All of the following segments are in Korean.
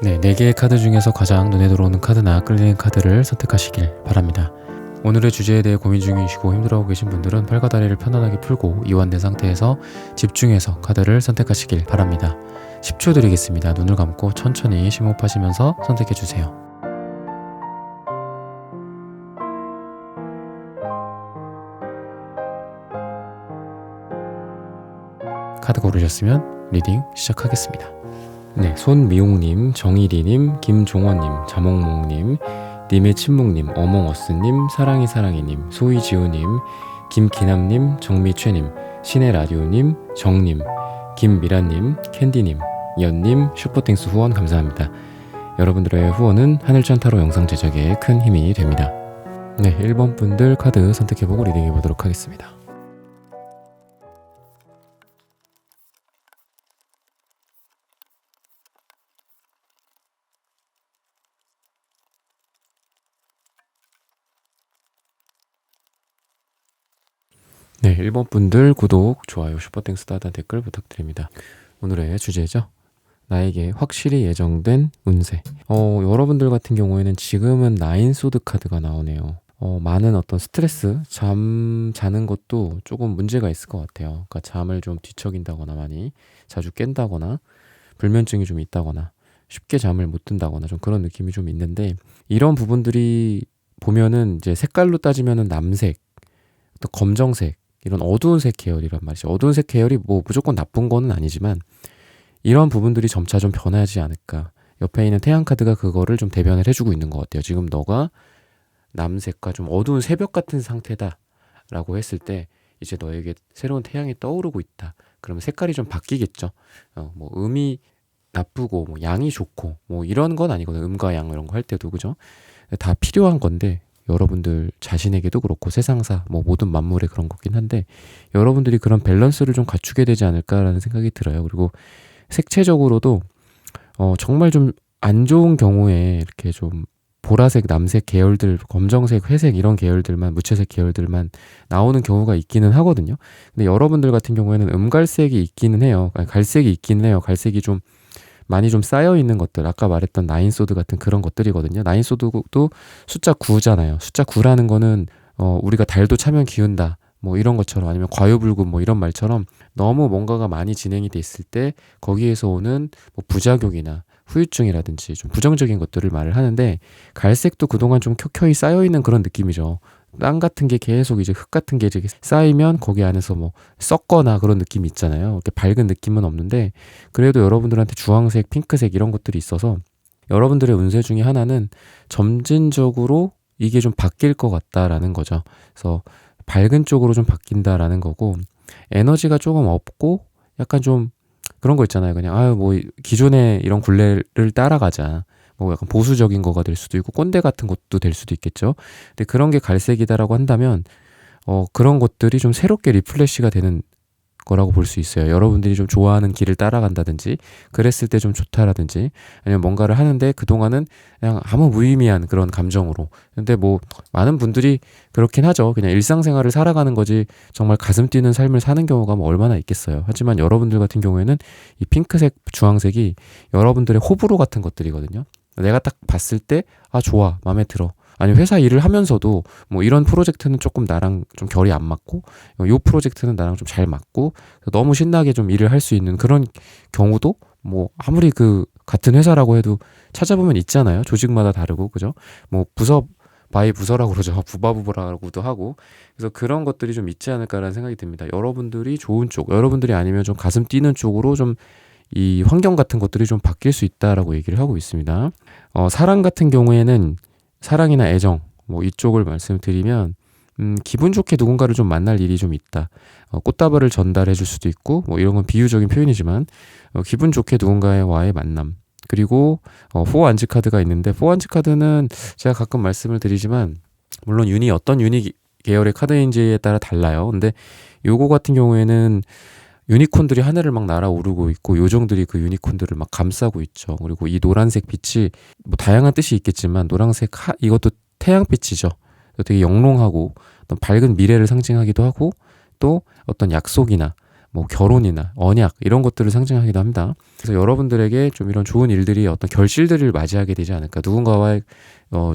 네, 4개의 카드 중에서 가장 눈에 들어오는 카드나 끌리는 카드를 선택하시길 바랍니다. 오늘의 주제에 대해 고민 중이시고 힘들어하고 계신 분들은 팔과 다리를 편안하게 풀고 이완된 상태에서 집중해서 카드를 선택하시길 바랍니다. 10초 드리겠습니다. 눈을 감고 천천히 심호흡하시면서 선택해주세요. 카드 고르셨으면 리딩 시작하겠습니다. 네, 손미용님, 정일이님, 김종원님, 자몽몽님, 님의 침묵님, 어몽어스님, 사랑이 사랑이님, 소이지우님, 김기남님, 정미최님, 신의 라디오님, 정님, 김미라님, 캔디님, 연님, 슈퍼땡스 후원 감사합니다. 여러분들의 후원은 하늘천 타로 영상 제작에 큰 힘이 됩니다. 네, 1번 분들 카드 선택해보고 리딩해보도록 하겠습니다. 네, 1번 분들 구독, 좋아요, 슈퍼땡스 따단 댓글 부탁드립니다. 오늘의 주제죠. 나에게 확실히 예정된 운세. 여러분들 같은 경우에는 지금은 나인소드 카드가 나오네요. 많은 어떤 스트레스, 잠 자는 것도 조금 문제가 있을 것 같아요. 그러니까 잠을 좀 뒤척인다거나 많이 자주 깬다거나 불면증이 좀 있다거나 쉽게 잠을 못 든다거나 좀 그런 느낌이 좀 있는데, 이런 부분들이 보면은 이제 색깔로 따지면은 남색, 또 검정색, 이런 어두운 색 계열이란 말이죠. 어두운 색 계열이 뭐 무조건 나쁜 거는 아니지만 이런 부분들이 점차 좀 변하지 않을까. 옆에 있는 태양 카드가 그거를 좀 대변을 해주고 있는 것 같아요. 지금 너가 남색과 좀 어두운 새벽 같은 상태다 라고 했을 때 이제 너에게 새로운 태양이 떠오르고 있다. 그러면 색깔이 좀 바뀌겠죠. 뭐 음이 나쁘고 뭐 양이 좋고 뭐 이런 건 아니거든요. 음과 양 이런 거 할 때도 그죠. 다 필요한 건데 여러분들 자신에게도 그렇고 세상사 뭐 모든 만물에 그런 거긴 한데 여러분들이 그런 밸런스를 좀 갖추게 되지 않을까라는 생각이 들어요. 그리고 색채적으로도 정말 좀 안 좋은 경우에 이렇게 좀 보라색, 남색 계열들, 검정색, 회색 이런 계열들만, 무채색 계열들만 나오는 경우가 있기는 하거든요. 근데 여러분들 같은 경우에는 음갈색이 있기는 해요. 아니, 갈색이 있기는 해요. 갈색이 좀 많이 좀 쌓여 있는 것들, 아까 말했던 나인소드 같은 그런 것들이거든요. 나인소드도 숫자 9잖아요. 숫자 9라는 거는 우리가 달도 차면 기운다 뭐 이런 것처럼, 아니면 과유불급 뭐 이런 말처럼 너무 뭔가가 많이 진행이 돼 있을 때 거기에서 오는 뭐 부작용이나 후유증이라든지 좀 부정적인 것들을 말을 하는데, 갈색도 그동안 좀 켜켜이 쌓여 있는 그런 느낌이죠. 땅 같은 게 계속 이제 흙 같은 게 이제 쌓이면 거기 안에서 뭐 썩거나 그런 느낌이 있잖아요. 이렇게 밝은 느낌은 없는데 그래도 여러분들한테 주황색, 핑크색 이런 것들이 있어서 여러분들의 운세 중에 하나는 점진적으로 이게 좀 바뀔 것 같다라는 거죠. 그래서 밝은 쪽으로 좀 바뀐다라는 거고, 에너지가 조금 없고 약간 좀 그런 거 있잖아요. 그냥 뭐 기존의 이런 굴레를 따라가자. 뭐 약간 보수적인 거가 될 수도 있고 꼰대 같은 것도 될 수도 있겠죠. 근데 그런 게 갈색이다라고 한다면 그런 것들이 좀 새롭게 리플래시가 되는 거라고 볼 수 있어요. 여러분들이 좀 좋아하는 길을 따라간다든지 그랬을 때 좀 좋다라든지, 아니면 뭔가를 하는데 그동안은 그냥 아무 무의미한 그런 감정으로, 근데 뭐 많은 분들이 그렇긴 하죠. 그냥 일상생활을 살아가는 거지 정말 가슴 뛰는 삶을 사는 경우가 뭐 얼마나 있겠어요. 하지만 여러분들 같은 경우에는 이 핑크색, 주황색이 여러분들의 호불호 같은 것들이거든요. 내가 딱 봤을 때 좋아, 마음에 들어. 아니 회사 일을 하면서도 뭐 이런 프로젝트는 조금 나랑 좀 결이 안 맞고 요 프로젝트는 나랑 좀 잘 맞고 너무 신나게 좀 일을 할 수 있는 그런 경우도 뭐 아무리 그 같은 회사라고 해도 찾아보면 있잖아요. 조직마다 다르고 그죠. 뭐 부서 바이 부서라고 그러죠. 부바부바라고도 하고. 그래서 그런 것들이 좀 있지 않을까라는 생각이 듭니다. 여러분들이 좋은 쪽, 여러분들이 아니면 좀 가슴 뛰는 쪽으로 좀 이 환경 같은 것들이 좀 바뀔 수 있다라고 얘기를 하고 있습니다. 사랑 같은 경우에는 사랑이나 애정 뭐 이쪽을 말씀드리면 기분 좋게 누군가를 좀 만날 일이 좀 있다. 꽃다발을 전달해 줄 수도 있고 뭐 이런 건 비유적인 표현이지만 기분 좋게 누군가와의 만남. 그리고 포안지 카드가 있는데, 포안지 카드는 제가 가끔 말씀을 드리지만 물론 어떤 유니 계열의 카드인지에 따라 달라요. 근데 요거 같은 경우에는 유니콘들이 하늘을 막 날아오르고 있고 요정들이 그 유니콘들을 막 감싸고 있죠. 그리고 이 노란색 빛이 뭐 다양한 뜻이 있겠지만 노란색 이것도 태양빛이죠. 되게 영롱하고 어떤 밝은 미래를 상징하기도 하고 또 어떤 약속이나 뭐 결혼이나 언약 이런 것들을 상징하기도 합니다. 그래서 여러분들에게 좀 이런 좋은 일들이 어떤 결실들을 맞이하게 되지 않을까. 누군가와의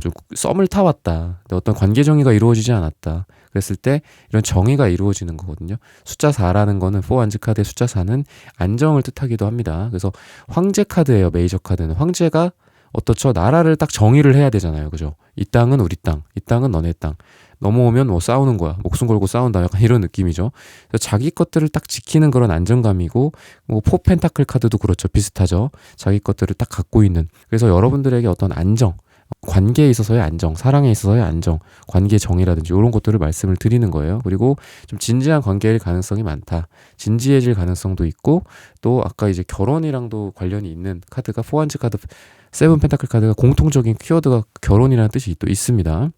좀 썸을 타왔다. 근데 어떤 관계 정의가 이루어지지 않았다. 그랬을 때 이런 정의가 이루어지는 거거든요. 숫자 4라는 거는 포완즈 카드의 숫자 4는 안정을 뜻하기도 합니다. 그래서 황제 카드예요. 메이저 카드는. 황제가 어떻죠? 나라를 딱 정의를 해야 되잖아요. 그죠? 이 땅은 우리 땅, 이 땅은 너네 땅. 넘어오면 뭐 싸우는 거야. 목숨 걸고 싸운다. 약간 이런 느낌이죠. 그래서 자기 것들을 딱 지키는 그런 안정감이고, 뭐 포펜타클 카드도 그렇죠. 비슷하죠. 자기 것들을 딱 갖고 있는. 그래서 여러분들에게 어떤 안정, 관계에 있어서의 안정, 사랑에 있어서의 안정, 관계 정의라든지 이런 것들을 말씀을 드리는 거예요. 그리고 좀 진지한 관계일 가능성이 많다. 진지해질 가능성도 있고, 또 아까 이제 결혼이랑도 관련이 있는 카드가 포완즈 카드, 세븐 펜타클 카드가 공통적인 키워드가 결혼이라는 뜻이 또 있습니다.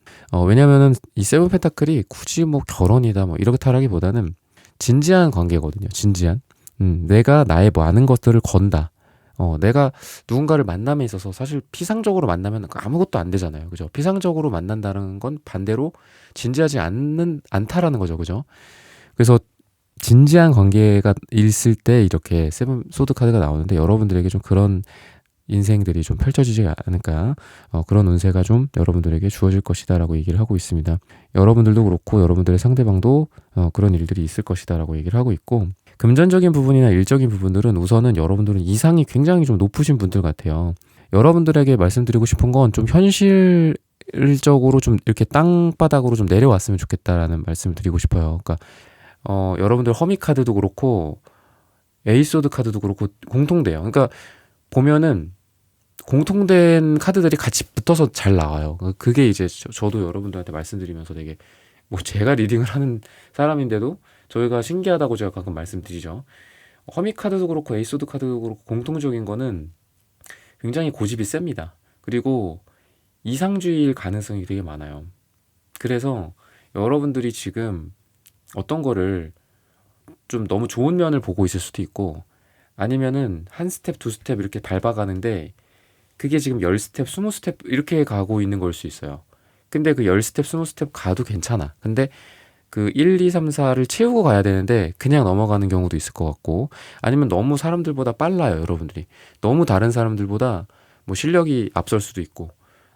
왜냐면은 이 세븐 펜타클이 굳이 뭐 결혼이다 뭐 이렇다라기보다는 진지한 관계거든요. 진지한. 내가 나의 많은 것들을 건다. 내가 누군가를 만남에 있어서 사실 피상적으로 만나면 아무것도 안 되잖아요. 그죠? 피상적으로 만난다는 건 반대로 진지하지 않다라는 거죠. 그죠? 그래서 진지한 관계가 있을 때 이렇게 세븐 소드 카드가 나오는데 여러분들에게 좀 그런 인생들이 좀 펼쳐지지 않을까, 그런 운세가 좀 여러분들에게 주어질 것이다 라고 얘기를 하고 있습니다. 여러분들도 그렇고 여러분들의 상대방도 그런 일들이 있을 것이다 라고 얘기를 하고 있고, 금전적인 부분이나 일적인 부분들은 우선은 여러분들은 이상이 굉장히 좀 높으신 분들 같아요. 여러분들에게 말씀드리고 싶은 건 좀 현실적으로 좀 이렇게 땅바닥으로 좀 내려왔으면 좋겠다라는 말씀을 드리고 싶어요. 그러니까 여러분들 허미 카드도 그렇고 에이소드 카드도 그렇고 공통돼요. 그러니까 보면은 공통된 카드들이 같이 붙어서 잘 나와요. 그게 이제 저도 여러분들한테 말씀드리면서 되게 뭐 제가 리딩을 하는 사람인데도 저희가 신기하다고 제가 가끔 말씀드리죠. 허미 카드도 그렇고 에이소드 카드도 그렇고 공통적인 거는 굉장히 고집이 셉니다. 그리고 이상주의일 가능성이 되게 많아요. 그래서 여러분들이 지금 어떤 거를 좀 너무 좋은 면을 보고 있을 수도 있고, 아니면은 한 스텝, 두 스텝 이렇게 밟아가는데 그게 지금 10스텝, 20스텝 이렇게 가고 있는 걸 수 있어요. 근데 그 10스텝, 20스텝 가도 괜찮아. 근데 그 1, 2, 3, 4를 채우고 가야 되는데 그냥 넘어가는 경우도 있을 것 같고, 아니면 너무 사람들보다 빨라요. 여러분들이 너무 다른 사람들보다 뭐 실력이 앞설 수도 있고,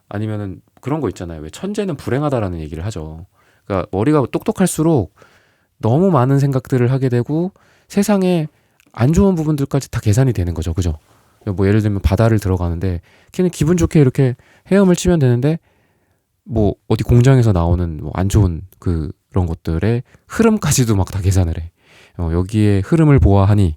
아니면은 그런 거 있잖아요. 왜 천재는 불행하다라는 얘기를 하죠. 그러니까 머리가 똑똑할수록 너무 많은 생각들을 하게 되고 세상에 안 좋은 부분들까지 다 계산이 되는 거죠. 그죠? 뭐 예를 들면 바다를 들어가는데 걔는 기분 좋게 이렇게 헤엄을 치면 되는데 뭐 어디 공장에서 나오는 뭐 안 좋은 그런 것들의 흐름까지도 막 다 계산을 해. 여기에 흐름을 보아하니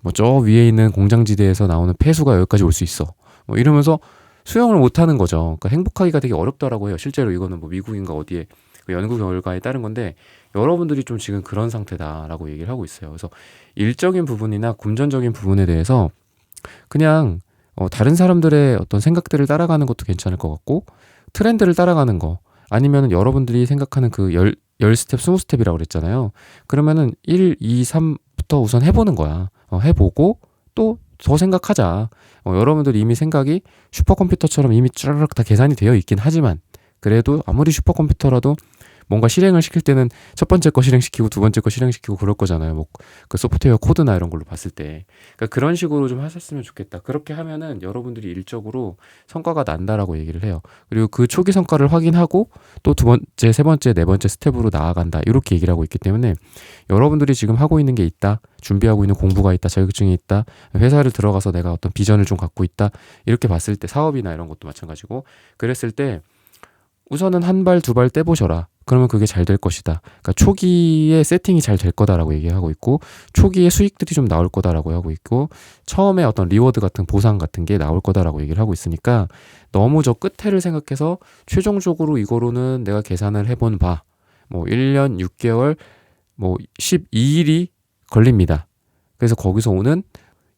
뭐 저 위에 있는 공장지대에서 나오는 폐수가 여기까지 올 수 있어. 뭐 이러면서 수영을 못 하는 거죠. 그러니까 행복하기가 되게 어렵다라고 해요. 실제로 이거는 뭐 미국인가 어디에 그 연구 결과에 따른 건데, 여러분들이 좀 지금 그런 상태다라고 얘기를 하고 있어요. 그래서 일적인 부분이나 금전적인 부분에 대해서 그냥 다른 사람들의 어떤 생각들을 따라가는 것도 괜찮을 것 같고, 트렌드를 따라가는 거, 아니면 여러분들이 생각하는 그 10스텝, 20스텝이라고 그랬잖아요. 그러면은 1, 2, 3부터 우선 해보는 거야. 해보고 또 더 생각하자. 여러분들이 이미 생각이 슈퍼컴퓨터처럼 이미 쭈르륵 다 계산이 되어 있긴 하지만, 그래도 아무리 슈퍼컴퓨터라도 뭔가 실행을 시킬 때는 첫 번째 거 실행시키고 두 번째 거 실행시키고 그럴 거잖아요. 뭐 그 소프트웨어 코드나 이런 걸로 봤을 때. 그러니까 그런 식으로 좀 하셨으면 좋겠다. 그렇게 하면은 여러분들이 일적으로 성과가 난다라고 얘기를 해요. 그리고 그 초기 성과를 확인하고 또 두 번째, 세 번째, 네 번째 스텝으로 나아간다. 이렇게 얘기를 하고 있기 때문에 여러분들이 지금 하고 있는 게 있다. 준비하고 있는 공부가 있다. 자격증이 있다. 회사를 들어가서 내가 어떤 비전을 좀 갖고 있다. 이렇게 봤을 때, 사업이나 이런 것도 마찬가지고, 그랬을 때 우선은 한 발, 두 발 떼보셔라. 그러면 그게 잘 될 것이다. 그러니까 초기에 세팅이 잘 될 거다라고 얘기하고 있고, 초기에 수익들이 좀 나올 거다라고 하고 있고, 처음에 어떤 리워드 같은 보상 같은 게 나올 거다라고 얘기를 하고 있으니까, 너무 저 끝에를 생각해서 최종적으로 이거로는 내가 계산을 해본 바, 뭐 1년 6개월, 뭐 12일이 걸립니다. 그래서 거기서 오는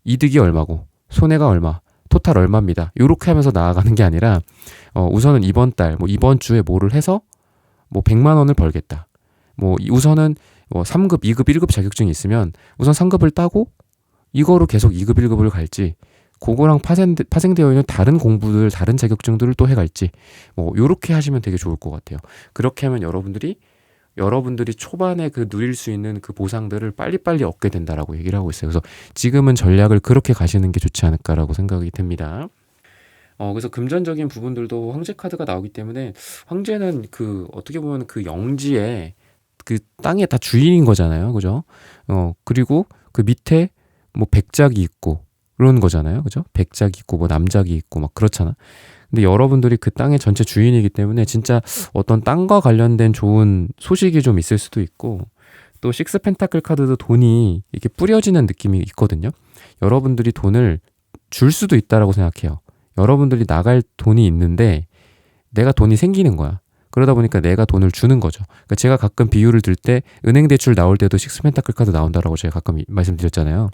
이득이 얼마고 손해가 얼마, 토탈 얼마입니다. 이렇게 하면서 나아가는 게 아니라 우선은 이번 달, 뭐 이번 주에 뭐를 해서 뭐 100만 원을 벌겠다. 뭐 우선은 뭐 3급, 2급, 1급 자격증이 있으면 우선 3급을 따고 이거로 계속 2급, 1급을 갈지, 그거랑 파생되어 있는 다른 공부들, 다른 자격증들을 또 해갈지, 뭐 요렇게 하시면 되게 좋을 것 같아요. 그렇게 하면 여러분들이 여러분들이 초반에 그 누릴 수 있는 그 보상들을 빨리빨리 얻게 된다라고 얘기를 하고 있어요. 그래서 지금은 전략을 그렇게 가시는 게 좋지 않을까라고 생각이 듭니다. 그래서 금전적인 부분들도 황제 카드가 나오기 때문에 황제는 그 어떻게 보면 그 영지에 그 땅에 다 주인인 거잖아요. 그죠? 그리고 그 밑에 뭐 백작이 있고 그런 거잖아요. 그죠? 백작이 있고 뭐 남작이 있고 막 그렇잖아. 근데 여러분들이 그 땅의 전체 주인이기 때문에 진짜 어떤 땅과 관련된 좋은 소식이 좀 있을 수도 있고 또 식스 펜타클 카드도 돈이 이렇게 뿌려지는 느낌이 있거든요. 여러분들이 돈을 줄 수도 있다라고 생각해요. 여러분들이 나갈 돈이 있는데 내가 돈이 생기는 거야. 그러다 보니까 내가 돈을 주는 거죠. 그러니까 제가 가끔 비유를 들 때 은행 대출 나올 때도 식스 펜타클 카드 나온다라고 제가 가끔 말씀드렸잖아요.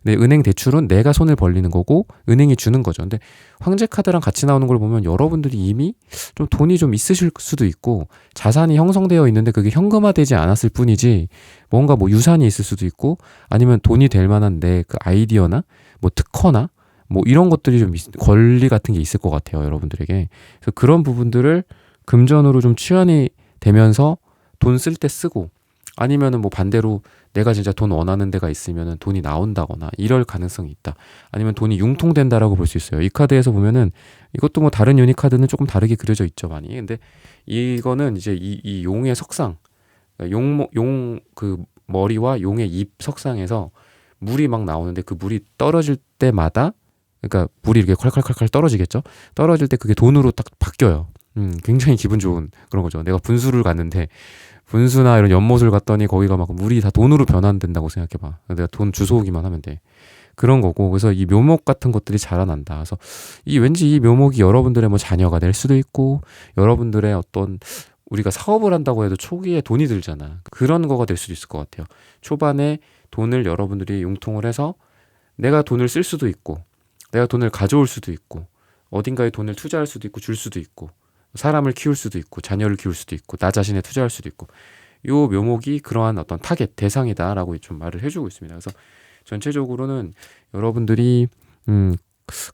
근데 은행 대출은 내가 손을 벌리는 거고 은행이 주는 거죠. 근데 황제 카드랑 같이 나오는 걸 보면 여러분들이 이미 좀 돈이 좀 있으실 수도 있고 자산이 형성되어 있는데 그게 현금화되지 않았을 뿐이지 뭔가 뭐 유산이 있을 수도 있고 아니면 돈이 될 만한 내 그 아이디어나 뭐 특허나 뭐 이런 것들이 좀 권리 같은 게 있을 것 같아요. 여러분들에게. 그래서 그런 부분들을 금전으로 좀 치환이 되면서 돈 쓸 때 쓰고 아니면은 뭐 반대로 내가 진짜 돈 원하는 데가 있으면은 돈이 나온다거나 이럴 가능성이 있다. 아니면 돈이 융통된다라고 볼 수 있어요. 이 카드에서 보면은 이것도 뭐 다른 유니 카드는 조금 다르게 그려져 있죠, 많이. 근데 이거는 이제 이 용의 석상, 용 그 머리와 용의 입 석상에서 물이 막 나오는데 그 물이 떨어질 때마다 그러니까 물이 이렇게 콸콸콸콸 떨어지겠죠? 떨어질 때 그게 돈으로 딱 바뀌어요. 굉장히 기분 좋은 그런 거죠. 내가 분수를 갔는데 분수나 이런 연못을 갔더니 거기가 막 물이 다 돈으로 변환된다고 생각해봐. 내가 돈 주워오기만 하면 돼. 그런 거고. 그래서 이 묘목 같은 것들이 자라난다. 그래서 왠지 이 묘목이 여러분들의 뭐 자녀가 될 수도 있고 여러분들의 어떤 우리가 사업을 한다고 해도 초기에 돈이 들잖아. 그런 거가 될 수도 있을 것 같아요. 초반에 돈을 여러분들이 융통을 해서 내가 돈을 쓸 수도 있고 내가 돈을 가져올 수도 있고 어딘가에 돈을 투자할 수도 있고 줄 수도 있고 사람을 키울 수도 있고 자녀를 키울 수도 있고 나 자신에 투자할 수도 있고 요 묘목이 그러한 어떤 타겟 대상이다라고 좀 말을 해주고 있습니다. 그래서 전체적으로는 여러분들이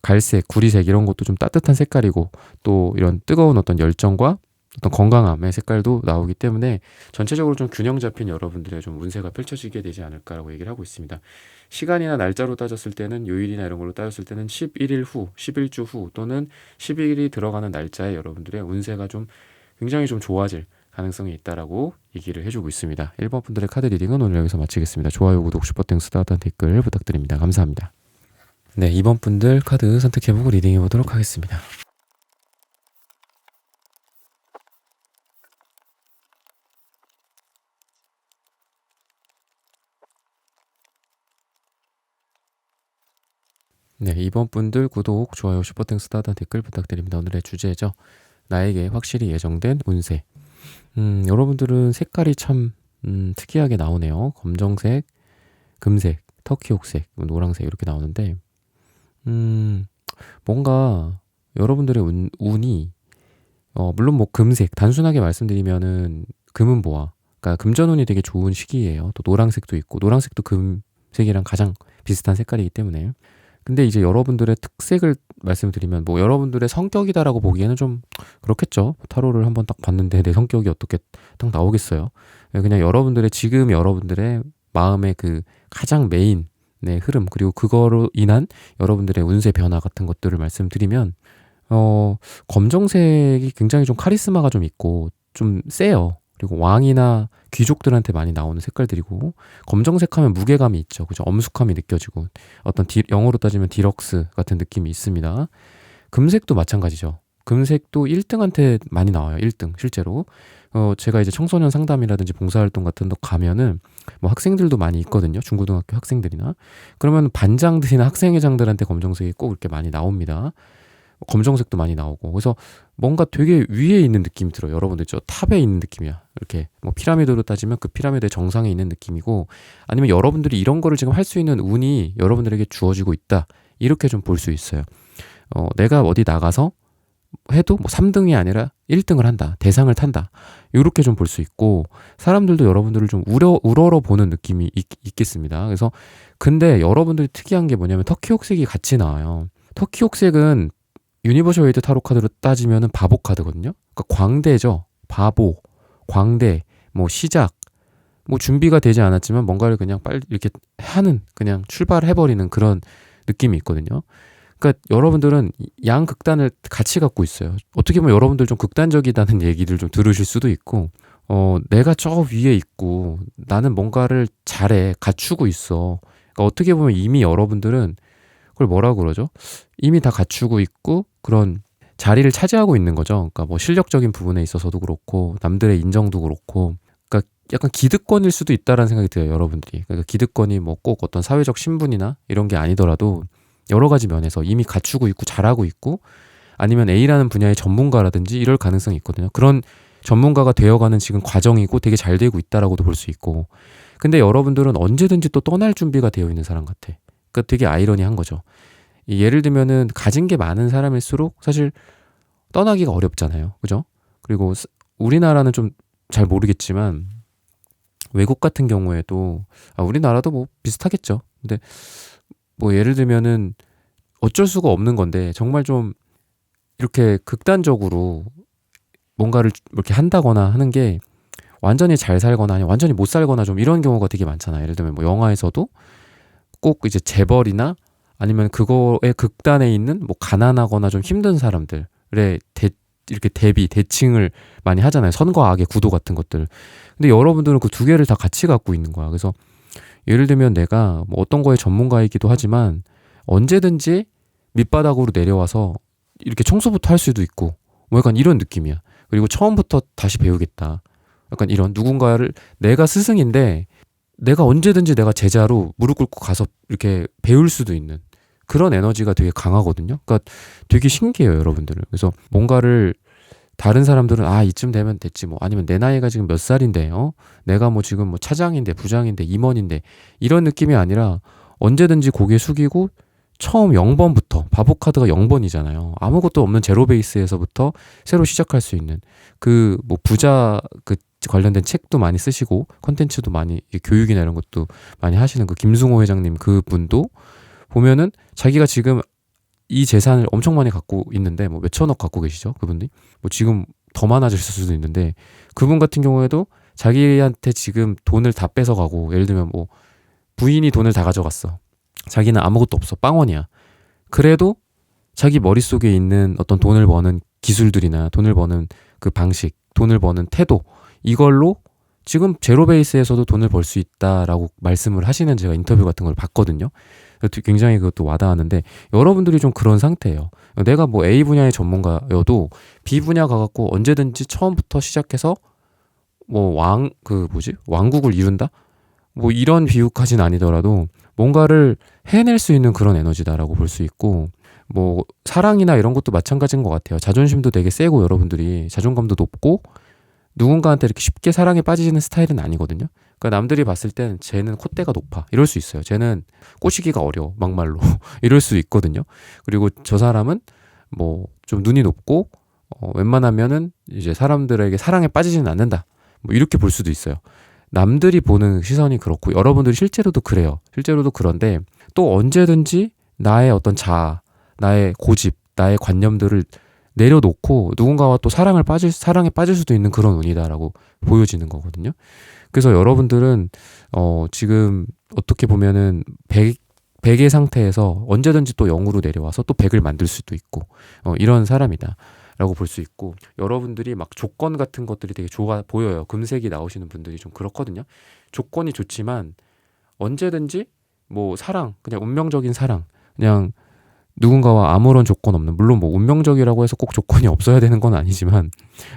갈색, 구리색 이런 것도 좀 따뜻한 색깔이고 또 이런 뜨거운 어떤 열정과 어떤 건강함의 색깔도 나오기 때문에 전체적으로 좀 균형 잡힌 여러분들의 좀 운세가 펼쳐지게 되지 않을까라고 얘기를 하고 있습니다. 시간이나 날짜로 따졌을 때는 요일이나 이런 걸로 따졌을 때는 11일 후, 11주 후 또는 12일이 들어가는 날짜에 여러분들의 운세가 좀 굉장히 좀 좋아질 가능성이 있다라고 얘기를 해주고 있습니다. 1번 분들의 카드 리딩은 오늘 여기서 마치겠습니다. 좋아요, 구독, 슈퍼땡스, 따뜻한 댓글 부탁드립니다. 감사합니다. 네, 2번 분들 카드 선택해보고 리딩해보도록 하겠습니다. 네, 2번 분들 구독, 좋아요, 슈퍼땡스, 따뜻한 댓글 부탁드립니다. 오늘의 주제죠. 나에게 확실히 예정된 운세. 여러분들은 색깔이 참 특이하게 나오네요. 검정색, 금색, 터키옥색, 노란색 이렇게 나오는데 뭔가 여러분들의 운이 물론 뭐 금색, 단순하게 말씀드리면은 금은 뭐야? 그러니까 금전운이 되게 좋은 시기예요. 또 노란색도 있고 노란색도 금색이랑 가장 비슷한 색깔이기 때문에 근데 이제 여러분들의 특색을 말씀드리면 뭐 여러분들의 성격이다라고 보기에는 좀 그렇겠죠. 타로를 한번 딱 봤는데 내 성격이 어떻게 딱 나오겠어요. 그냥 여러분들의 지금 여러분들의 마음의 그 가장 메인 네, 흐름 그리고 그거로 인한 여러분들의 운세 변화 같은 것들을 말씀드리면 검정색이 굉장히 좀 카리스마가 좀 있고 좀 세요. 그리고 왕이나 귀족들한테 많이 나오는 색깔들이고 검정색 하면 무게감이 있죠. 그죠? 엄숙함이 느껴지고 어떤 영어로 따지면 디럭스 같은 느낌이 있습니다. 금색도 마찬가지죠. 금색도 1등한테 많이 나와요. 1등 실제로. 제가 이제 청소년 상담이라든지 봉사활동 같은 데 가면은 뭐 학생들도 많이 있거든요. 중고등학교 학생들이나. 그러면 반장들이나 학생회장들한테 검정색이 꼭 이렇게 많이 나옵니다. 검정색도 많이 나오고 그래서 뭔가 되게 위에 있는 느낌이 들어요. 여러분들 저 탑에 있는 느낌이야. 이렇게 뭐 피라미드로 따지면 그 피라미드의 정상에 있는 느낌이고 아니면 여러분들이 이런 거를 지금 할 수 있는 운이 여러분들에게 주어지고 있다. 이렇게 좀 볼 수 있어요. 내가 어디 나가서 해도 뭐 3등이 아니라 1등을 한다. 대상을 탄다. 이렇게 좀 볼 수 있고 사람들도 여러분들을 좀 우러러 보는 느낌이 있겠습니다. 그래서 근데 여러분들이 특이한 게 뭐냐면 터키옥색이 같이 나와요. 터키옥색은 유니버셜 웨이트 타로 카드로 따지면은 바보 카드거든요. 그러니까 광대죠. 바보, 광대, 뭐 시작, 뭐 준비가 되지 않았지만 뭔가를 그냥 빨리 이렇게 하는, 그냥 출발해버리는 그런 느낌이 있거든요. 그러니까 여러분들은 양극단을 같이 갖고 있어요. 어떻게 보면 여러분들 좀 극단적이다는 얘기를 좀 들으실 수도 있고, 내가 저 위에 있고 나는 뭔가를 잘해, 갖추고 있어. 그러니까 어떻게 보면 이미 여러분들은 그걸 뭐라고 그러죠? 이미 다 갖추고 있고 그런 자리를 차지하고 있는 거죠. 그러니까 뭐 실력적인 부분에 있어서도 그렇고 남들의 인정도 그렇고, 그러니까 약간 기득권일 수도 있다라는 생각이 들어요, 여러분들이. 그러니까 기득권이 뭐 꼭 어떤 사회적 신분이나 이런 게 아니더라도 여러 가지 면에서 이미 갖추고 있고 잘하고 있고, 아니면 A라는 분야의 전문가라든지 이럴 가능성이 있거든요. 그런 전문가가 되어가는 지금 과정이고 되게 잘 되고 있다라고도 볼 수 있고. 근데 여러분들은 언제든지 또 떠날 준비가 되어 있는 사람 같아. 그러니까 되게 아이러니한 거죠. 예를 들면은 가진 게 많은 사람일수록 사실 떠나기가 어렵잖아요. 그죠? 그리고 우리나라는 좀 잘 모르겠지만 외국 같은 경우에도, 우리나라도 뭐 비슷하겠죠. 근데 뭐 예를 들면은 어쩔 수가 없는 건데 정말 좀 이렇게 극단적으로 뭔가를 이렇게 한다거나 하는 게 완전히 잘 살거나 아니면 완전히 못 살거나 좀 이런 경우가 되게 많잖아요. 예를 들면 뭐 영화에서도 꼭 이제 재벌이나 아니면 그거의 극단에 있는 뭐 가난하거나 좀 힘든 사람들의 이렇게 대칭을 많이 하잖아요. 선과 악의 구도 같은 것들. 근데 여러분들은 그 두 개를 다 같이 갖고 있는 거야. 그래서 예를 들면 내가 뭐 어떤 거에 전문가이기도 하지만 언제든지 밑바닥으로 내려와서 이렇게 청소부터 할 수도 있고, 뭐 약간 이런 느낌이야. 그리고 처음부터 다시 배우겠다. 약간 이런, 누군가를, 내가 스승인데 내가 언제든지 내가 제자로 무릎 꿇고 가서 이렇게 배울 수도 있는 그런 에너지가 되게 강하거든요. 그러니까 되게 신기해요, 여러분들은. 그래서 뭔가를 다른 사람들은 이쯤 되면 됐지 뭐, 아니면 내 나이가 지금 몇 살인데 내가 뭐 지금 뭐 차장인데 부장인데 임원인데, 이런 느낌이 아니라 언제든지 고개 숙이고 처음 0번부터, 바보 카드가 0번이잖아요. 아무것도 없는 제로 베이스에서부터 새로 시작할 수 있는, 그 뭐 부자 그 관련된 책도 많이 쓰시고 콘텐츠도 많이, 교육이나 이런 것도 많이 하시는 그 김승호 회장님, 그 분도 보면은 자기가 지금 이 재산을 엄청 많이 갖고 있는데 뭐 몇천억 갖고 계시죠, 그분이. 뭐 지금 더 많아졌을 수도 있는데, 그분 같은 경우에도 자기한테 지금 돈을 다 뺏어가고, 예를 들면 뭐 부인이 돈을 다 가져갔어. 자기는 아무것도 없어, 빵원이야. 그래도 자기 머릿속에 있는 어떤 돈을 버는 기술들이나 돈을 버는 그 방식, 돈을 버는 태도, 이걸로 지금 제로 베이스에서도 돈을 벌 수 있다라고 말씀을 하시는 제가 인터뷰 같은 걸 봤거든요. 굉장히 그것도 와닿았는데, 여러분들이 좀 그런 상태예요. 내가 뭐 A 분야의 전문가여도 B 분야 가갖고 언제든지 처음부터 시작해서 뭐 왕국을 이룬다? 뭐 이런 비유까지는 아니더라도 뭔가를 해낼 수 있는 그런 에너지다라고 볼 수 있고, 뭐 사랑이나 이런 것도 마찬가지인 것 같아요. 자존심도 되게 세고 여러분들이 자존감도 높고 누군가한테 이렇게 쉽게 사랑에 빠지는 스타일은 아니거든요. 그러니까 남들이 봤을 땐 쟤는 콧대가 높아, 이럴 수 있어요. 쟤는 꼬시기가 어려워, 막말로. 이럴 수 있거든요. 그리고 저 사람은 뭐 좀 눈이 높고 웬만하면은 이제 사람들에게 사랑에 빠지지는 않는다, 뭐 이렇게 볼 수도 있어요. 남들이 보는 시선이 그렇고 여러분들이 실제로도 그래요. 실제로도 그런데 또 언제든지 나의 어떤 자아, 나의 고집, 나의 관념들을 내려놓고 누군가와 또 사랑에 빠질 수도 있는 그런 운이다라고 보여지는 거거든요. 그래서 여러분들은 지금 어떻게 보면은 100의 상태에서 언제든지 또 0으로 내려와서 또 100을 만들 수도 있고, 이런 사람이다 라고 볼 수 있고, 여러분들이 막 조건 같은 것들이 되게 좋아 보여요. 금색이 나오시는 분들이 좀 그렇거든요. 조건이 좋지만 언제든지 뭐 사랑, 그냥 운명적인 사랑, 그냥 누군가와 아무런 조건 없는, 물론 뭐 운명적이라고 해서 꼭 조건이 없어야 되는 건 아니지만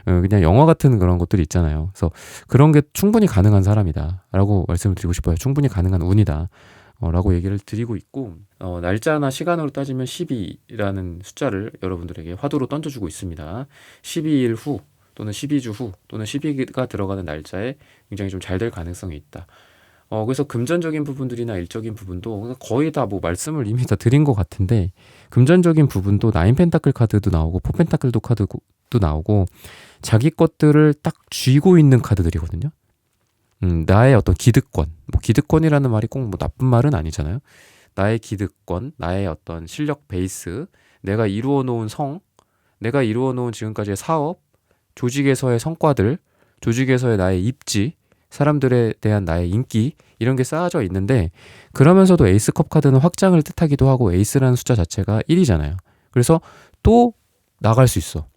그냥 영화 같은 그런 것들이 있잖아요. 그래서 그런 게 충분히 가능한 사람이다 라고 말씀을 드리고 싶어요. 충분히 가능한 운이다 라고 얘기를 드리고 있고, 날짜나 시간으로 따지면 12라는 숫자를 여러분들에게 화두로 던져주고 있습니다. 12일 후 또는 12주 후 또는 12가 들어가는 날짜에 굉장히 좀 잘 될 가능성이 있다. 그래서 금전적인 부분들이나 일적인 부분도 거의 다 뭐 말씀을 이미 다 드린 것 같은데, 금전적인 부분도 9펜타클 카드도 나오고 4펜타클도 카드도 나오고, 자기 것들을 딱 쥐고 있는 카드들이거든요. 나의 어떤 기득권, 뭐 기득권이라는 말이 꼭 뭐 나쁜 말은 아니잖아요. 나의 기득권, 나의 어떤 실력 베이스, 내가 이루어 놓은 내가 이루어 놓은 지금까지의 사업, 조직에서의 성과들, 조직에서의 나의 입지, 사람들에 대한 나의 인기 이런 게 쌓아져 있는데 그러면서도 에이스컵 카드는 확장을 뜻하기도 하고 에이스라는 숫자 자체가 1이잖아요. 그래서 또 나갈 수 있어.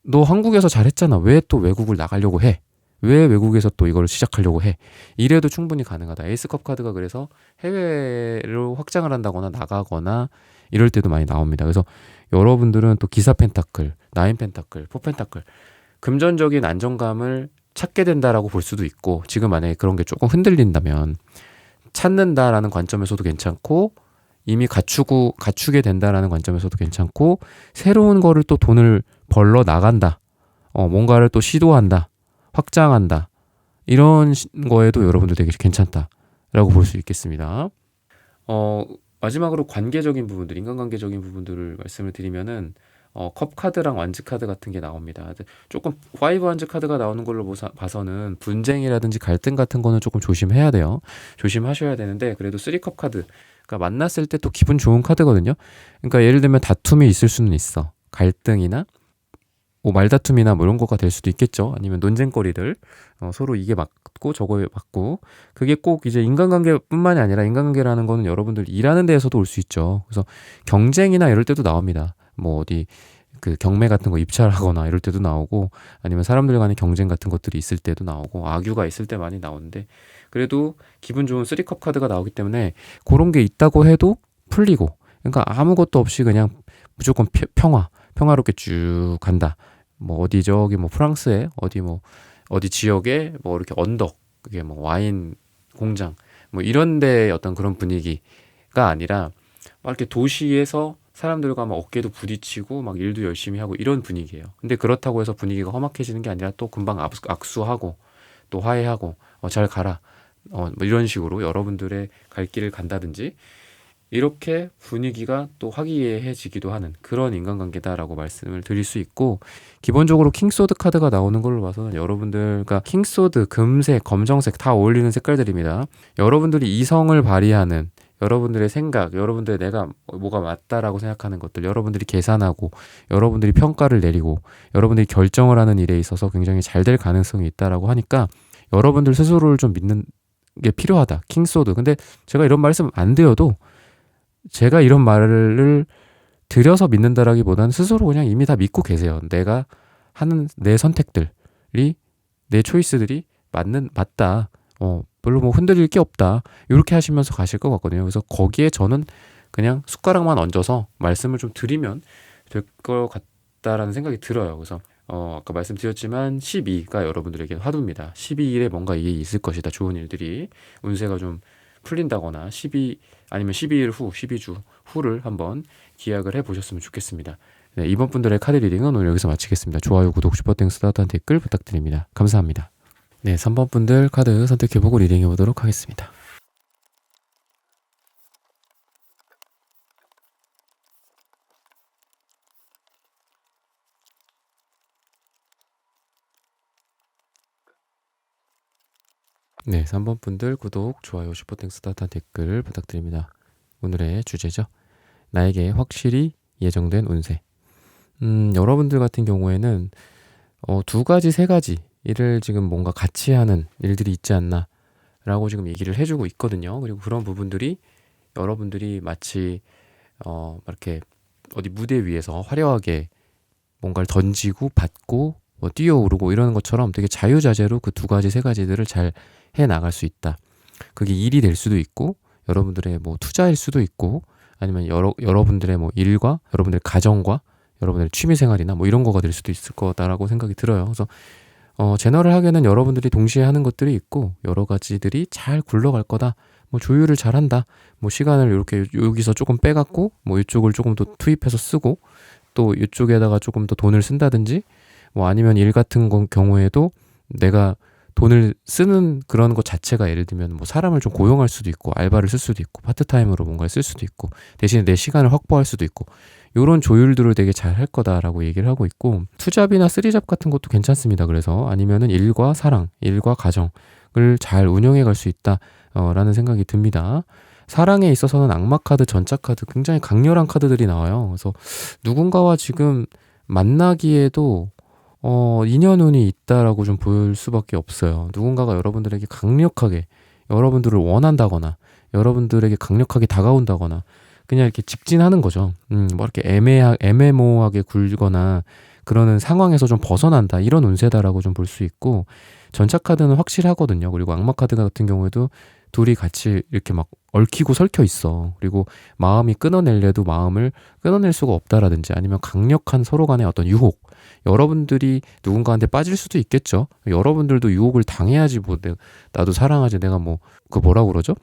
너 한국에서 잘했잖아. 왜 또 외국을 나가려고 해? 왜 외국에서 또 이걸 시작하려고 해? 이래도 충분히 가능하다. 에이스컵 카드가 그래서 해외로 확장을 한다거나 나가거나 이럴 때도 많이 나옵니다. 그래서 여러분들은 또 기사 펜타클, 나인 펜타클, 포 펜타클 금전적인 안정감을 찾게 된다라고 볼 수도 있고 지금 만약에 그런 게 조금 흔들린다면 찾는다라는 관점에서도 괜찮고 이미 갖추게 된다라는 관점에서도 괜찮고 새로운 거를 또 돈을 벌러 나간다. 뭔가를 또 시도한다. 확장한다. 이런 거에도 여러분들 되게 괜찮다라고 볼 수 있겠습니다. 마지막으로 관계적인 부분들, 인간관계적인 부분들을 말씀을 드리면은 컵 카드랑 완즈 카드 같은 게 나옵니다. 조금 5 완즈 카드가 나오는 걸로 봐서는 분쟁이라든지 갈등 같은 거는 조금 조심해야 돼요. 조심하셔야 되는데 그래도 3컵 카드 그러니까 만났을 때 또 기분 좋은 카드거든요. 그러니까 예를 들면 다툼이 있을 수는 있어. 갈등이나 뭐 말다툼이나 뭐 이런 거가 될 수도 있겠죠. 아니면 논쟁거리들 서로 이게 맞고 저거에 맞고 그게 꼭 이제 인간관계뿐만이 아니라 인간관계라는 거는 여러분들 일하는 데에서도 올 수 있죠. 그래서 경쟁이나 이럴 때도 나옵니다. 뭐 어디 그 경매 같은 거 입찰하거나 이럴 때도 나오고 아니면 사람들 간의 경쟁 같은 것들이 있을 때도 나오고 악유가 있을 때 많이 나오는데 그래도 기분 좋은 3컵 카드가 나오기 때문에 그런 게 있다고 해도 풀리고 그러니까 아무것도 없이 그냥 무조건 평화롭게 쭉 간다. 뭐 어디 저기 뭐 프랑스에 어디 지역에 뭐 이렇게 언덕 그게 뭐 와인 공장 뭐 이런 데 어떤 그런 분위기가 아니라 막 이렇게 도시에서 사람들과 막 어깨도 부딪히고 막 일도 열심히 하고 이런 분위기예요. 근데 그렇다고 해서 분위기가 험악해지는 게 아니라 또 금방 악수하고 또 화해하고 잘 가라. 뭐 이런 식으로 여러분들의 갈 길을 간다든지 이렇게 분위기가 또 화기애애해지기도 하는 그런 인간관계다라고 말씀을 드릴 수 있고 기본적으로 킹소드 카드가 나오는 걸로 봐서는 여러분들 그러니까 킹소드, 금색, 검정색 다 어울리는 색깔들입니다. 여러분들이 이성을 발휘하는 여러분들의 생각, 여러분들의 내가 뭐가 맞다라고 생각하는 것들, 여러분들이 계산하고 여러분들이 평가를 내리고 여러분들이 결정을 하는 일에 있어서 굉장히 잘 될 가능성이 있다라고 하니까 여러분들 스스로를 좀 믿는 게 필요하다. 킹소드. 근데 제가 이런 말씀 안 드려도 제가 이런 말을 드려서 믿는다라기보다는 스스로 그냥 이미 다 믿고 계세요. 내가 하는 내 선택들이 내 초이스들이 맞다. 별로 뭐 흔들릴 게 없다. 이렇게 하시면서 가실 것 같거든요. 그래서 거기에 저는 그냥 숟가락만 얹어서 말씀을 좀 드리면 될 것 같다라는 생각이 들어요. 그래서 아까 말씀드렸지만 12가 여러분들에게 화두입니다. 12일에 뭔가 이게 있을 것이다. 좋은 일들이 운세가 좀 풀린다거나 아니면 12일 후, 12주 후를 한번 기약을 해보셨으면 좋겠습니다. 네, 이번 분들의 카드 리딩은 오늘 여기서 마치겠습니다. 좋아요, 구독, 슈퍼땡스 따뜻한 댓글 부탁드립니다. 감사합니다. 네, 3번 분들 카드 선택해보고 리딩해보도록 하겠습니다. 네, 3번 분들 구독, 좋아요, 슈퍼땡스 따뜻한 댓글 부탁드립니다. 오늘의 주제죠. 나에게 확실히 예정된 운세. 여러분들 같은 경우에는 2가지, 3가지 일을 지금 뭔가 같이 하는 일들이 있지 않나 라고 지금 얘기를 해주고 있거든요. 그리고 그런 부분들이 여러분들이 마치 이렇게 어디 무대 위에서 화려하게 뭔가를 던지고 받고 뭐 뛰어오르고 이러는 것처럼 되게 자유자재로 그 2가지, 3가지들을 잘 해나갈 수 있다. 그게 일이 될 수도 있고 여러분들의 뭐 투자일 수도 있고 아니면 여러분들의 뭐 일과 여러분들의 가정과 여러분들의 취미생활이나 뭐 이런 거가 될 수도 있을 거다라고 생각이 들어요. 그래서 제너럴하게는 여러분들이 동시에 하는 것들이 있고 여러 가지들이 잘 굴러갈 거다. 뭐 조율을 잘 한다. 뭐 시간을 이렇게 여기서 조금 빼갖고 뭐 이쪽을 조금 더 투입해서 쓰고 또 이쪽에다가 조금 더 돈을 쓴다든지 뭐 아니면 일 같은 경우에도 내가 돈을 쓰는 그런 것 자체가 예를 들면 뭐 사람을 좀 고용할 수도 있고 알바를 쓸 수도 있고 파트타임으로 뭔가를 쓸 수도 있고 대신에 내 시간을 확보할 수도 있고 요런 조율들을 되게 잘 할 거다라고 얘기를 하고 있고 투잡이나 쓰리잡 같은 것도 괜찮습니다. 그래서 아니면은 일과 사랑, 일과 가정을 잘 운영해 갈 수 있다 라는 생각이 듭니다. 사랑에 있어서는 악마 카드, 전차 카드 굉장히 강렬한 카드들이 나와요. 그래서 누군가와 지금 만나기에도 인연운이 있다라고 좀 볼 수밖에 없어요. 누군가가 여러분들에게 강력하게 여러분들을 원한다거나 여러분들에게 강력하게 다가온다거나 그냥 이렇게 직진하는 거죠. 뭐 이렇게 애매모호하게 굴거나 그러는 상황에서 좀 벗어난다. 이런 운세다라고 좀 볼 수 있고 전차 카드는 확실하거든요. 그리고 악마 카드 같은 경우에도 둘이 같이 이렇게 막 얽히고 설켜 있어. 그리고 마음이 끊어낼래도 마음을 끊어낼 수가 없다라든지 아니면 강력한 서로 간의 어떤 유혹. 여러분들이 누군가한테 빠질 수도 있겠죠. 여러분들도 유혹을 당해야지 뭐 나도 사랑하지 내가 뭐 그 뭐라고 그러죠?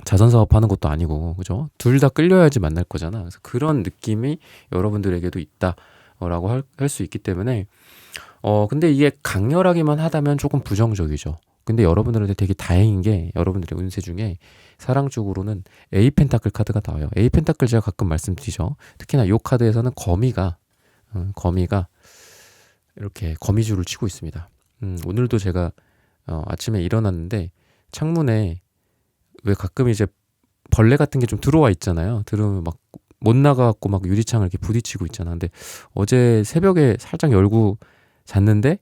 자선 사업하는 것도 아니고 그죠? 둘 다 끌려야지 만날 거잖아. 그래서 그런 느낌이 여러분들에게도 있다라고 할 수 있기 때문에 근데 이게 강렬하기만 하다면 조금 부정적이죠. 근데 여러분들한테 되게 다행인 게 여러분들의 운세 중에 사랑 쪽으로는 에이 펜타클 카드가 나와요. 에이 펜타클 제가 가끔 말씀드리죠. 특히나 이 카드에서는 거미가 이렇게 거미줄을 치고 있습니다. 오늘도 제가 아침에 일어났는데 창문에 왜 가끔 이제 벌레 같은 게 좀 들어와 있잖아요. 들어오면 막 못 나가갖고 막 유리창을 이렇게 부딪히고 있잖아. 근데 어제 새벽에 살짝 열고 잤는데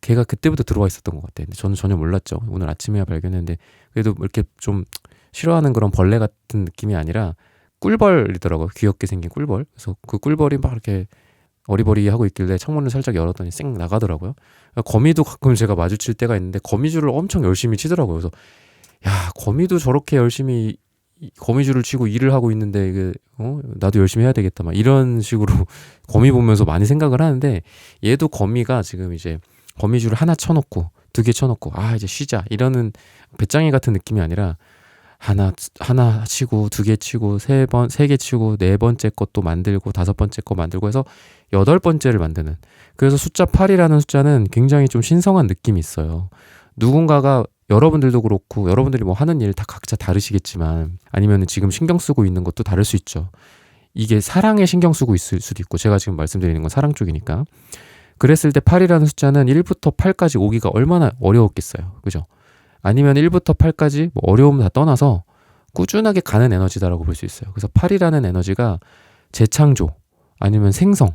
걔가 그때부터 들어와 있었던 것 같아. 근데 저는 전혀 몰랐죠. 오늘 아침에야 발견했는데 그래도 이렇게 좀 싫어하는 그런 벌레 같은 느낌이 아니라 꿀벌이더라고요. 귀엽게 생긴 꿀벌. 그래서 그 꿀벌이 막 이렇게 어리버리하고 있길래 창문을 살짝 열었더니 쌩 나가더라고요. 거미도 가끔 제가 마주칠 때가 있는데 거미줄을 엄청 열심히 치더라고요. 그래서 야, 거미도 저렇게 열심히 거미줄을 치고 일을 하고 있는데 이게 나도 열심히 해야 되겠다 막 이런 식으로 거미 보면서 많이 생각을 하는데 얘도 거미가 지금 이제 거미줄을 하나 쳐놓고 2개 쳐놓고 이제 쉬자 이러는 배짱이 같은 느낌이 아니라 하나 치고 2개 치고 3개 치고 4번째 것도 만들고 5번째 거 만들고 해서 8번째를 만드는. 그래서 숫자 8이라는 숫자는 굉장히 좀 신성한 느낌이 있어요. 누군가가 여러분들도 그렇고 여러분들이 뭐 하는 일 다 각자 다르시겠지만 아니면 지금 신경 쓰고 있는 것도 다를 수 있죠. 이게 사랑에 신경 쓰고 있을 수도 있고 제가 지금 말씀드리는 건 사랑 쪽이니까 그랬을 때 8이라는 숫자는 1부터 8까지 오기가 얼마나 어려웠겠어요. 그죠? 아니면 1부터 8까지 뭐 어려움 다 떠나서 꾸준하게 가는 에너지다라고 볼 수 있어요. 그래서 8이라는 에너지가 재창조 아니면 생성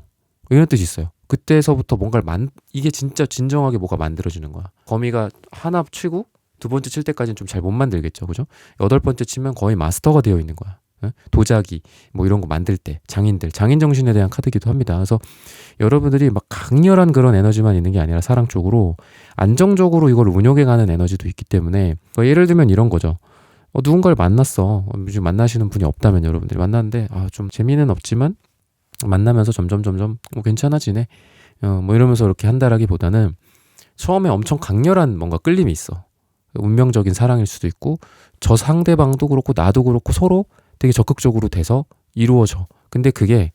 이런 뜻이 있어요. 그때서부터 뭔가를 이게 진짜 진정하게 뭐가 만들어지는 거야. 거미가 하나 치고 2번째 칠 때까지는 좀 잘 못 만들겠죠. 그죠? 8번째 치면 거의 마스터가 되어 있는 거야. 도자기 뭐 이런 거 만들 때 장인 정신에 대한 카드기도 합니다. 그래서 여러분들이 막 강렬한 그런 에너지만 있는 게 아니라 사랑 쪽으로 안정적으로 이걸 운용해가는 에너지도 있기 때문에 예를 들면 이런 거죠. 누군가를 만났어. 지금 만나시는 분이 없다면 여러분들이 만났는데 좀 재미는 없지만 만나면서 점점 괜찮아지네. 뭐 이러면서 이렇게 한다라기보다는 처음에 엄청 강렬한 뭔가 끌림이 있어. 운명적인 사랑일 수도 있고 저 상대방도 그렇고 나도 그렇고 서로 되게 적극적으로 돼서 이루어져. 근데 그게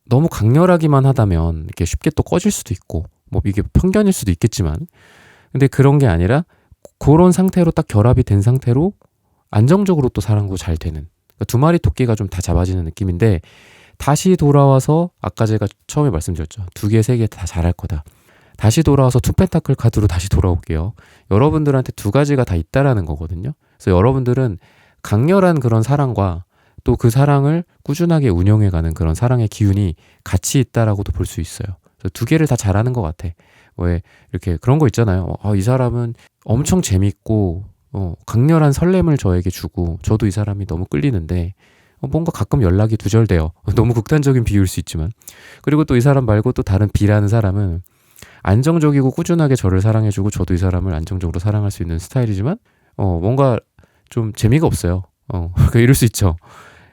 너무 강렬하기만 하다면 이렇게 쉽게 또 꺼질 수도 있고 뭐 이게 편견일 수도 있겠지만 근데 그런 게 아니라 그런 상태로 딱 결합이 된 상태로 안정적으로 또 사랑도 잘 되는 그러니까 2마리 토끼가 좀 다 잡아지는 느낌인데 다시 돌아와서 아까 제가 처음에 말씀드렸죠. 2개, 3개 다 잘할 거다. 다시 돌아와서 투펜타클 카드로 다시 돌아올게요. 여러분들한테 2가지가 다 있다라는 거거든요. 그래서 여러분들은 강렬한 그런 사랑과 또 그 사랑을 꾸준하게 운영해가는 그런 사랑의 기운이 같이 있다라고도 볼 수 있어요. 그래서 2개를 다 잘하는 것 같아. 왜 이렇게 그런 거 있잖아요. 이 사람은 엄청 재밌고 강렬한 설렘을 저에게 주고 저도 이 사람이 너무 끌리는데 뭔가 가끔 연락이 두절돼요. 너무 극단적인 비유일 수 있지만 그리고 또 이 사람 말고 또 다른 B라는 사람은 안정적이고 꾸준하게 저를 사랑해주고 저도 이 사람을 안정적으로 사랑할 수 있는 스타일이지만 뭔가 좀 재미가 없어요. 이럴 수 있죠.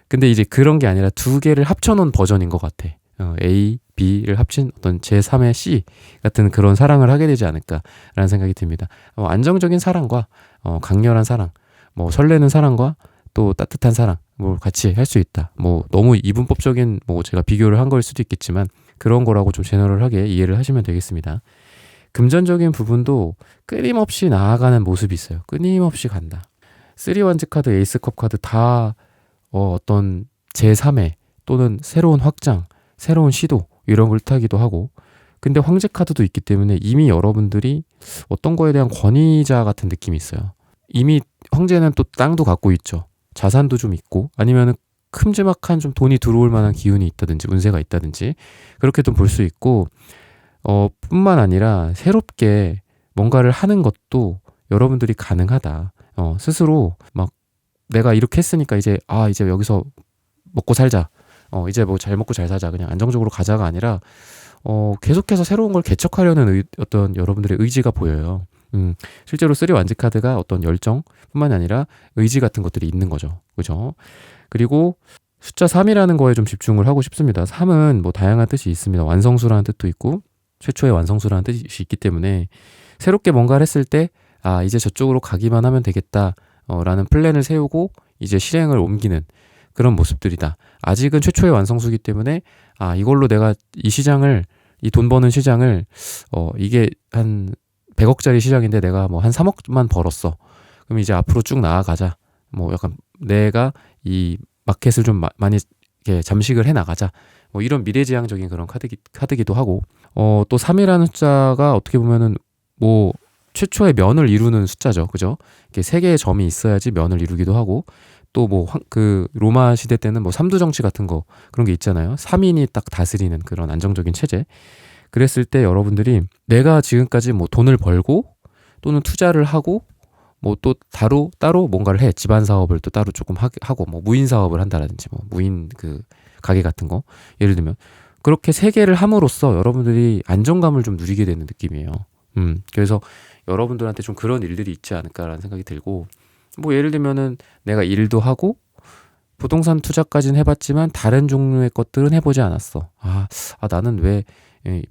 근데 이제 그런 게 아니라 2개를 합쳐놓은 버전인 것 같아. A, B를 합친 어떤 제3의 C 같은 그런 사랑을 하게 되지 않을까라는 생각이 듭니다. 안정적인 사랑과 강렬한 사랑, 뭐 설레는 사랑과 또 따뜻한 사랑, 뭐 같이 할 수 있다. 뭐 너무 이분법적인 뭐 제가 비교를 한 걸 수도 있겠지만 그런 거라고 좀 제너럴하게 이해를 하시면 되겠습니다. 금전적인 부분도 끊임없이 나아가는 모습이 있어요. 끊임없이 간다. 3원즈 카드, 에이스컵 카드 다 어떤 제3회 또는 새로운 확장, 새로운 시도 이런 걸 타기도 하고 근데 황제 카드도 있기 때문에 이미 여러분들이 어떤 거에 대한 권위자 같은 느낌이 있어요. 이미 황제는 또 땅도 갖고 있죠. 자산도 좀 있고 아니면은 큼지막한 좀 돈이 들어올 만한 기운이 있다든지 운세가 있다든지 그렇게 좀 볼 수 있고 뿐만 아니라 새롭게 뭔가를 하는 것도 여러분들이 가능하다. 스스로 막 내가 이렇게 했으니까 이제 여기서 먹고 살자. 이제 뭐 잘 먹고 잘 사자. 그냥 안정적으로 가자가 아니라 계속해서 새로운 걸 개척하려는 어떤 여러분들의 의지가 보여요. 실제로 3 완즈 카드가 어떤 열정뿐만이 아니라 의지 같은 것들이 있는 거죠. 그죠? 그리고 숫자 3이라는 거에 좀 집중을 하고 싶습니다. 3은 뭐 다양한 뜻이 있습니다. 완성수라는 뜻도 있고 최초의 완성수라는 뜻이 있기 때문에 새롭게 뭔가를 했을 때 이제 저쪽으로 가기만 하면 되겠다 라는 플랜을 세우고 이제 실행을 옮기는 그런 모습들이다. 아직은 최초의 완성수기 때문에 이걸로 내가 이 돈 버는 시장을 이게 한 100억짜리 시장인데 내가 뭐 한 3억만 벌었어. 그럼 이제 앞으로 쭉 나아가자. 뭐 약간 내가 이 마켓을 좀 많이 이렇게 잠식을 해 나가자. 뭐 이런 미래지향적인 그런 카드기도 하고 또 3이라는 숫자가 어떻게 보면은 뭐 최초의 면을 이루는 숫자죠. 그죠? 이렇게 3개의 점이 있어야지 면을 이루기도 하고 또 뭐 그 로마 시대 때는 뭐 삼두 정치 같은 거 그런 게 있잖아요. 3인이 딱 다스리는 그런 안정적인 체제. 그랬을 때 여러분들이 내가 지금까지 뭐 돈을 벌고 또는 투자를 하고 뭐 또 따로 뭔가를 해. 집안 사업을 또 따로 조금 하고 뭐 무인 사업을 한다라든지 뭐 무인 그 가게 같은 거 예를 들면 그렇게 3개를 함으로써 여러분들이 안정감을 좀 누리게 되는 느낌이에요. 그래서 여러분들한테 좀 그런 일들이 있지 않을까라는 생각이 들고 뭐 예를 들면은 내가 일도 하고 부동산 투자까지는 해봤지만 다른 종류의 것들은 해보지 않았어. 나는 왜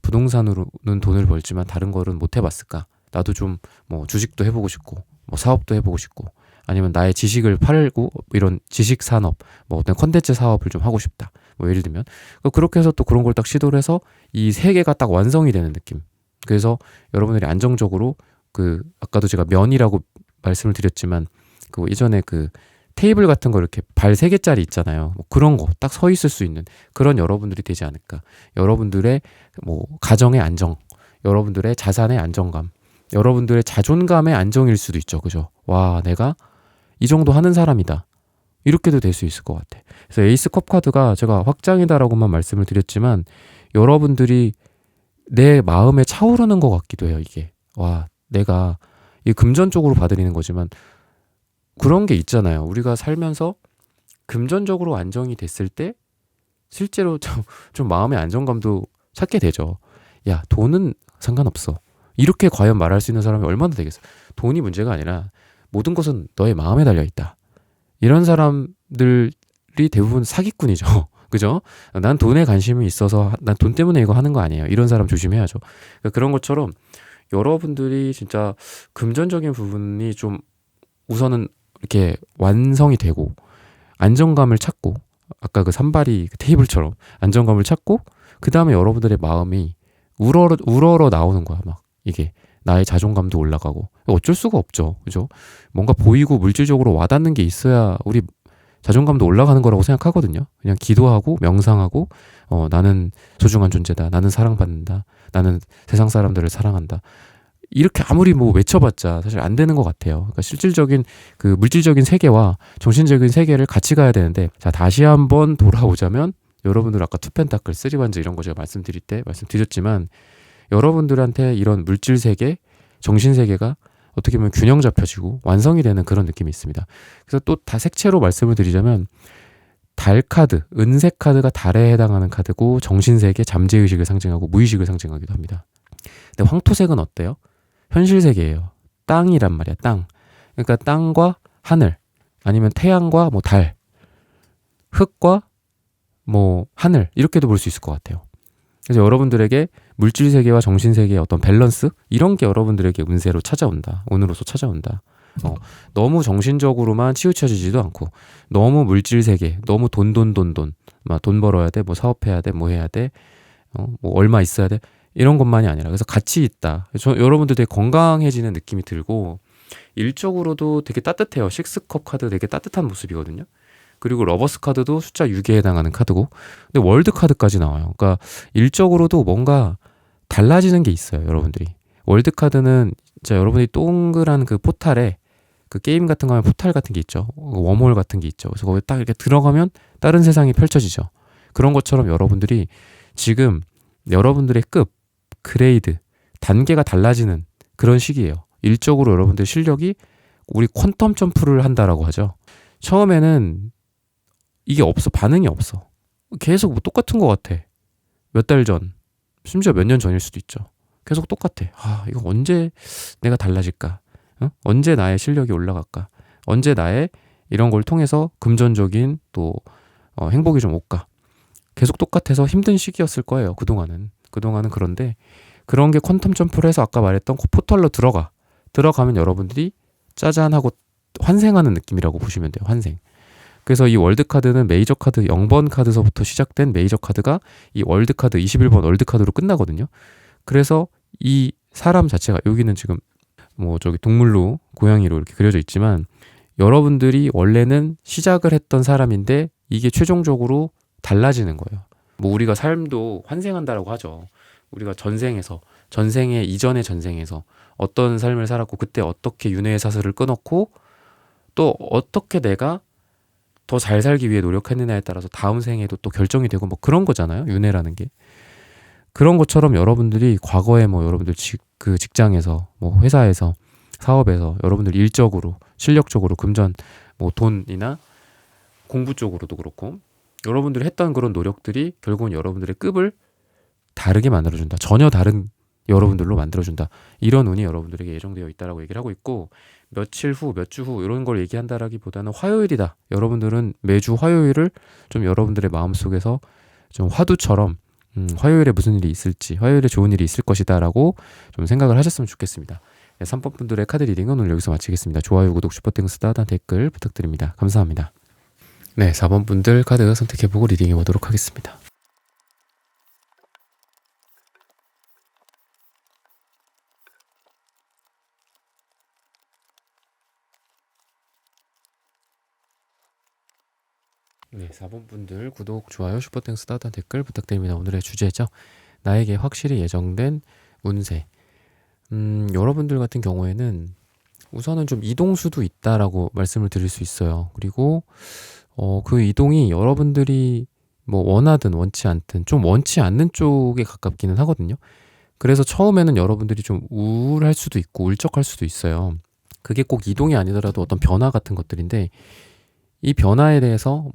부동산으로는 돈을 벌지만 다른 거는 못 해봤을까? 나도 좀 뭐 주식도 해보고 싶고 뭐 사업도 해보고 싶고 아니면 나의 지식을 팔고 이런 지식 산업 뭐 어떤 컨텐츠 사업을 좀 하고 싶다. 뭐 예를 들면 그렇게 해서 또 그런 걸 딱 시도를 해서 이 3개가 딱 완성이 되는 느낌. 그래서 여러분들이 안정적으로 아까도 제가 면이라고 말씀을 드렸지만 예전에 테이블 같은 거 이렇게 발 3개짜리 있잖아요. 뭐 그런 거 딱 서 있을 수 있는 그런 여러분들이 되지 않을까. 여러분들의 뭐 가정의 안정, 여러분들의 자산의 안정감, 여러분들의 자존감의 안정일 수도 있죠. 그죠? 와, 내가 이 정도 하는 사람이다. 이렇게도 될 수 있을 것 같아. 그래서 에이스 컵 카드가 제가 확장이다라고만 말씀을 드렸지만 여러분들이 내 마음에 차오르는 것 같기도 해요. 이게 내가 이 금전적으로 봐드리는 거지만 그런 게 있잖아요. 우리가 살면서 금전적으로 안정이 됐을 때 실제로 좀 마음의 안정감도 찾게 되죠. 야, 돈은 상관없어. 이렇게 과연 말할 수 있는 사람이 얼마나 되겠어. 돈이 문제가 아니라 모든 것은 너의 마음에 달려있다. 이런 사람들이 대부분 사기꾼이죠. 그죠? 난 돈에 관심이 있어서 난 돈 때문에 이거 하는 거 아니에요. 이런 사람 조심해야죠. 그러니까 그런 것처럼 여러분들이 진짜 금전적인 부분이 좀 우선은 이렇게 완성이 되고 안정감을 찾고 아까 산발이 테이블처럼 안정감을 찾고 그 다음에 여러분들의 마음이 우러러 나오는 거야. 막 이게 나의 자존감도 올라가고 어쩔 수가 없죠. 그죠? 뭔가 보이고 물질적으로 와닿는 게 있어야 우리 자존감도 올라가는 거라고 생각하거든요. 그냥 기도하고 명상하고 나는 소중한 존재다. 나는 사랑받는다. 나는 세상 사람들을 사랑한다. 이렇게 아무리 뭐 외쳐봤자 사실 안 되는 것 같아요. 그러니까 실질적인 물질적인 세계와 정신적인 세계를 같이 가야 되는데 자 다시 한번 돌아오자면 여러분들 아까 투펜타클, 3 완즈 이런 거 제가 말씀드렸지만 여러분들한테 이런 물질 세계, 정신 세계가 어떻게 보면 균형 잡혀지고 완성이 되는 그런 느낌이 있습니다. 그래서 또 다 색채로 말씀을 드리자면 달 카드, 은색 카드가 달에 해당하는 카드고 정신 세계, 잠재의식을 상징하고 무의식을 상징하기도 합니다. 근데 황토색은 어때요? 현실 세계예요. 땅이란 말이야, 땅. 그러니까 땅과 하늘, 아니면 태양과 뭐 달, 흙과 뭐 하늘 이렇게도 볼 수 있을 것 같아요. 그래서 여러분들에게 물질 세계와 정신 세계의 어떤 밸런스 이런 게 여러분들에게 운세로 찾아온다. 운으로서 찾아온다. 너무 정신적으로만 치우쳐지지도 않고 너무 물질 세계, 너무 돈, 막 돈 벌어야 돼, 뭐 사업해야 돼, 뭐 해야 돼, 뭐 얼마 있어야 돼. 이런 것만이 아니라 그래서 같이 있다. 여러분들 되게 건강해지는 느낌이 들고 일적으로도 되게 따뜻해요. 6컵 카드 되게 따뜻한 모습이거든요. 그리고 러버스 카드도 숫자 6에 해당하는 카드고 근데 월드 카드까지 나와요. 그러니까 일적으로도 뭔가 달라지는 게 있어요. 여러분들이. 월드 카드는 진짜 여러분이 동그란 그 포탈에 그 게임 같은 거 하면 포탈 같은 게 있죠. 웜홀 같은 게 있죠. 그래서 거기 딱 이렇게 들어가면 다른 세상이 펼쳐지죠. 그런 것처럼 여러분들이 지금 여러분들의 그레이드, 단계가 달라지는 그런 시기예요. 일적으로 여러분들 실력이 우리 퀀텀 점프를 한다라고 하죠. 처음에는 이게 없어. 반응이 없어. 계속 뭐 똑같은 것 같아. 몇 달 전, 심지어 몇 년 전일 수도 있죠. 계속 똑같아. 이거 언제 내가 달라질까? 언제 나의 실력이 올라갈까? 언제 나의 이런 걸 통해서 금전적인 또 행복이 좀 올까? 계속 똑같아서 힘든 시기였을 거예요. 그동안은 그런데 그런 게 퀀텀 점프를 해서 아까 말했던 포털로 들어가면 여러분들이 짜잔 하고 환생하는 느낌이라고 보시면 돼요. 환생. 그래서 이 월드카드는 메이저 카드 0번 카드서부터 시작된 메이저 카드가 이 월드카드 21번 월드카드로 끝나거든요. 그래서 이 사람 자체가 여기는 지금 뭐 저기 동물로 고양이로 이렇게 그려져 있지만 여러분들이 원래는 시작을 했던 사람인데 이게 최종적으로 달라지는 거예요. 뭐 우리가 삶도 환생한다라고 하죠. 우리가 전생의 이전의 전생에서 어떤 삶을 살았고 그때 어떻게 윤회의 사슬을 끊었고 또 어떻게 내가 더 잘 살기 위해 노력했느냐에 따라서 다음 생에도 또 결정이 되고 뭐 그런 거잖아요. 윤회라는 게. 그런 것처럼 여러분들이 과거에 뭐 여러분들 그 직장에서 뭐 회사에서 사업에서 여러분들 일적으로 실력적으로 금전 뭐 돈이나 공부 쪽으로도 그렇고 여러분들이 했던 그런 노력들이 결국은 여러분들의 급을 다르게 만들어준다. 전혀 다른 여러분들로 만들어준다. 이런 운이 여러분들에게 예정되어 있다라고 얘기를 하고 있고 며칠 후, 몇 주 후 이런 걸 얘기한다라기보다는 화요일이다. 여러분들은 매주 화요일을 좀 여러분들의 마음속에서 좀 화두처럼 화요일에 무슨 일이 있을지, 화요일에 좋은 일이 있을 것이다라고 좀 생각을 하셨으면 좋겠습니다. 네, 3번 분들의 카드 리딩은 오늘 여기서 마치겠습니다. 좋아요, 구독, 슈퍼땡스, 따단 댓글 부탁드립니다. 감사합니다. 네, 4번 분들 카드 선택해보고 리딩해보도록 하겠습니다. 네, 4번 분들 구독, 좋아요, 슈퍼땡스, 따단 댓글 부탁드립니다. 오늘의 주제죠. 나에게 확실히 예정된 운세. 여러분들 같은 경우에는 우선은 좀 이동수도 있다라고 말씀을 드릴 수 있어요. 그리고 그 이동이 여러분들이 뭐 원하든 원치 않든 좀 원치 않는 쪽에 가깝기는 하거든요. 그래서 처음에는 여러분들이 좀 우울할 수도 있고 울적할 수도 있어요. 그게 꼭 이동이 아니더라도 어떤 변화 같은 것들인데 이 변화에 대해서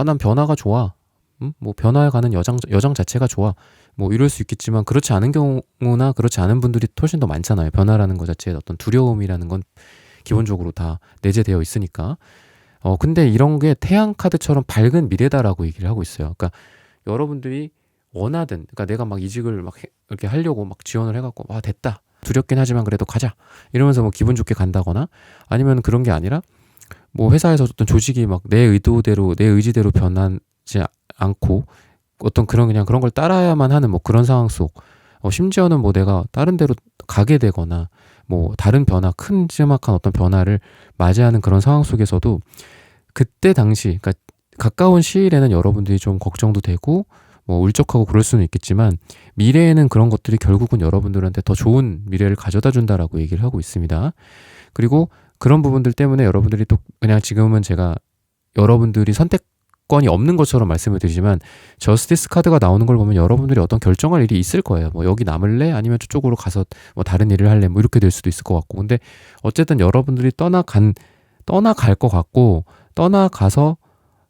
난 변화가 좋아. 뭐 변화에 가는 여정 자체가 좋아. 뭐 이럴 수 있겠지만 그렇지 않은 경우나 그렇지 않은 분들이 훨씬 더 많잖아요. 변화라는 것 자체에 어떤 두려움이라는 건 기본적으로 다 내재되어 있으니까. 근데 이런 게 태양 카드처럼 밝은 미래다라고 얘기를 하고 있어요. 그러니까 여러분들이 원하든, 그러니까 내가 막 이직을 막 이렇게 하려고 막 지원을 해갖고 됐다. 두렵긴 하지만 그래도 가자. 이러면서 뭐 기분 좋게 간다거나 아니면 그런 게 아니라 뭐 회사에서 어떤 조직이 막 내 의도대로 내 의지대로 변하지 않고 어떤 그냥 그런 걸 따라야만 하는 뭐 그런 상황 속 심지어는 뭐 내가 다른 데로 가게 되거나 뭐 다른 변화 큰 찌막한 어떤 변화를 맞이하는 그런 상황 속에서도 그때 당시 그러니까 가까운 시일에는 여러분들이 좀 걱정도 되고 뭐 울적하고 그럴 수는 있겠지만 미래에는 그런 것들이 결국은 여러분들한테 더 좋은 미래를 가져다 준다라고 얘기를 하고 있습니다. 그리고 그런 부분들 때문에 여러분들이 또 그냥 지금은 제가 여러분들이 선택권이 없는 것처럼 말씀을 드리지만 저스티스 카드가 나오는 걸 보면 여러분들이 어떤 결정할 일이 있을 거예요. 뭐 여기 남을래? 아니면 저쪽으로 가서 뭐 다른 일을 할래? 뭐 이렇게 될 수도 있을 것 같고. 근데 어쨌든 여러분들이 떠나갈 것 같고 떠나가서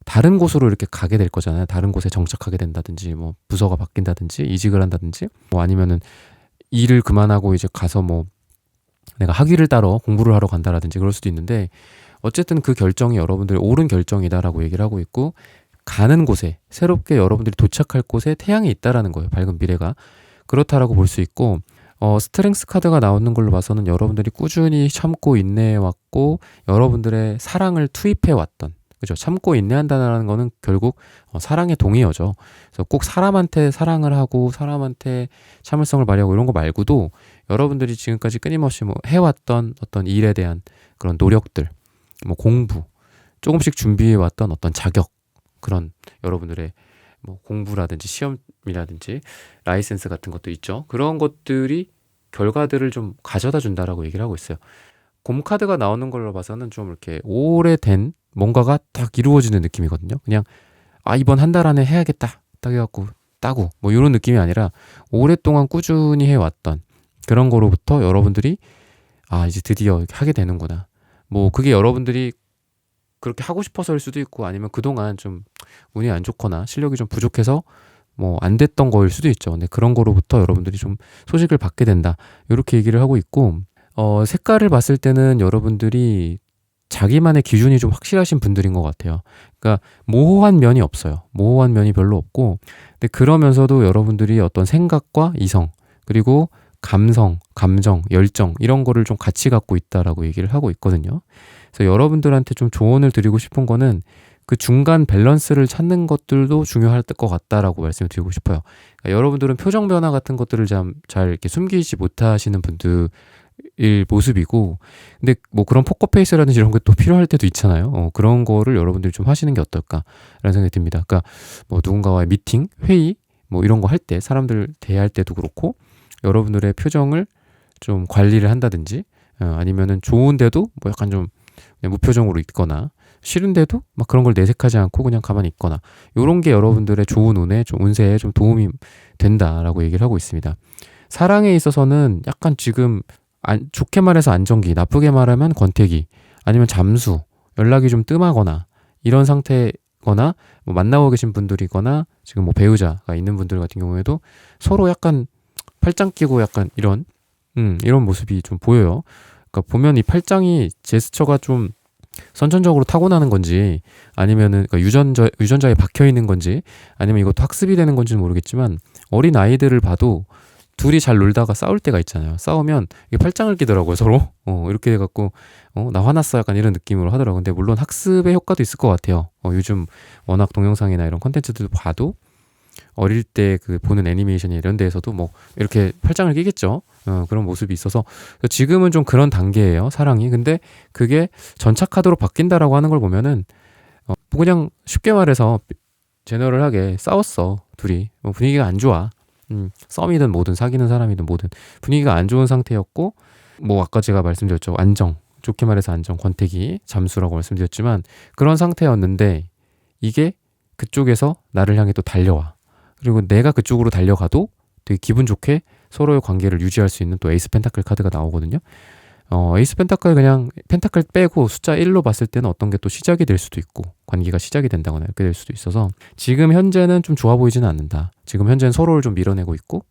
다른 곳으로 이렇게 가게 될 거잖아요. 다른 곳에 정착하게 된다든지 뭐 부서가 바뀐다든지 이직을 한다든지 뭐 아니면은 일을 그만하고 이제 가서 뭐 내가 학위를 따러 공부를 하러 간다라든지 그럴 수도 있는데 어쨌든 그 결정이 여러분들이 옳은 결정이다라고 얘기를 하고 있고 가는 곳에 새롭게 여러분들이 도착할 곳에 태양이 있다라는 거예요. 밝은 미래가. 그렇다라고 볼 수 있고 스트렝스 카드가 나오는 걸로 봐서는 여러분들이 꾸준히 참고 인내해왔고 여러분들의 사랑을 투입해왔던 그죠? 참고 인내한다는 거는 결국 사랑의 동의어죠. 그래서 꼭 사람한테 사랑을 하고 사람한테 참을성을 발휘하고 이런 거 말고도 여러분들이 지금까지 끊임없이 뭐 해왔던 어떤 일에 대한 그런 노력들, 뭐 공부, 조금씩 준비해왔던 어떤 자격, 그런 여러분들의 뭐 공부라든지 시험이라든지 라이센스 같은 것도 있죠. 그런 것들이 결과들을 좀 가져다 준다라고 얘기를 하고 있어요. 곰 카드가 나오는 걸로 봐서는 좀 이렇게 오래된 뭔가가 딱 이루어지는 느낌이거든요. 그냥 이번 한 달 안에 해야겠다 딱 해갖고 따고 뭐 이런 느낌이 아니라 오랫동안 꾸준히 해왔던 그런 거로부터 여러분들이 이제 드디어 이렇게 하게 되는구나. 뭐 그게 여러분들이 그렇게 하고 싶어서일 수도 있고 아니면 그동안 좀 운이 안 좋거나 실력이 좀 부족해서 뭐 안 됐던 거일 수도 있죠. 근데 그런 거로부터 여러분들이 좀 소식을 받게 된다. 이렇게 얘기를 하고 있고 색깔을 봤을 때는 여러분들이 자기만의 기준이 좀 확실하신 분들인 것 같아요. 그러니까 모호한 면이 없어요. 모호한 면이 별로 없고 근데 그러면서도 여러분들이 어떤 생각과 이성 그리고 감성, 감정, 열정 이런 거를 좀 같이 갖고 있다라고 얘기를 하고 있거든요. 그래서 여러분들한테 좀 조언을 드리고 싶은 거는 그 중간 밸런스를 찾는 것들도 중요할 것 같다라고 말씀을 드리고 싶어요. 그러니까 여러분들은 표정 변화 같은 것들을 잘 이렇게 숨기지 못하시는 분들일 모습이고, 근데 뭐 그런 포커페이스라든지 이런 게 또 필요할 때도 있잖아요. 그런 거를 여러분들이 좀 하시는 게 어떨까라는 생각이 듭니다. 그러니까 뭐 누군가와의 미팅, 회의, 뭐 이런 거 할 때, 사람들 대할 때도 그렇고, 여러분들의 표정을 좀 관리를 한다든지, 아니면은 좋은데도 뭐 약간 좀 그냥 무표정으로 있거나, 싫은데도 막 그런 걸 내색하지 않고 그냥 가만히 있거나 요런 게 여러분들의 좋은 운에 좀 운세에 좀 도움이 된다라고 얘기를 하고 있습니다. 사랑에 있어서는 약간 지금 좋게 말해서 안정기, 나쁘게 말하면 권태기, 아니면 잠수, 연락이 좀 뜸하거나 이런 상태거나 뭐 만나고 계신 분들이거나 지금 뭐 배우자가 있는 분들 같은 경우에도 서로 약간 팔짱 끼고 약간 이런 모습이 좀 보여요. 그러니까 보면 이 팔짱이 제스처가 좀 선천적으로 타고나는 건지 아니면은 그러니까 유전자에 박혀 있는 건지 아니면 이것도 학습이 되는 건지는 모르겠지만 어린 아이들을 봐도 둘이 잘 놀다가 싸울 때가 있잖아요. 싸우면 이게 팔짱을 끼더라고요, 서로. 이렇게 해갖고 나 화났어 약간 이런 느낌으로 하더라고요. 근데 물론 학습의 효과도 있을 것 같아요. 요즘 워낙 동영상이나 이런 콘텐츠들 봐도 어릴 때 그 보는 애니메이션이 이런 데에서도 뭐 이렇게 팔짱을 끼겠죠. 그런 모습이 있어서 지금은 좀 그런 단계예요, 사랑이. 근데 그게 전차 카드로 바뀐다라고 하는 걸 보면은 뭐 그냥 쉽게 말해서 제너럴하게 싸웠어, 둘이. 뭐 분위기가 안 좋아. 썸이든 뭐든 사귀는 사람이든 뭐든 분위기가 안 좋은 상태였고 뭐 아까 제가 말씀드렸죠. 안정, 좋게 말해서 안정, 권태기, 잠수라고 말씀드렸지만 그런 상태였는데 이게 그쪽에서 나를 향해 또 달려와. 그리고 내가 그쪽으로 달려가도 되게 기분 좋게 서로의 관계를 유지할 수 있는 또 에이스 펜타클 카드가 나오거든요. 에이스 펜타클 그냥 펜타클 빼고 숫자 1로 봤을 때는 어떤 게 또 시작이 될 수도 있고 관계가 시작이 된다거나 이렇게 될 수도 있어서 지금 현재는 좀 좋아 보이지는 않는다. 지금 현재는 서로를 좀 밀어내고 있고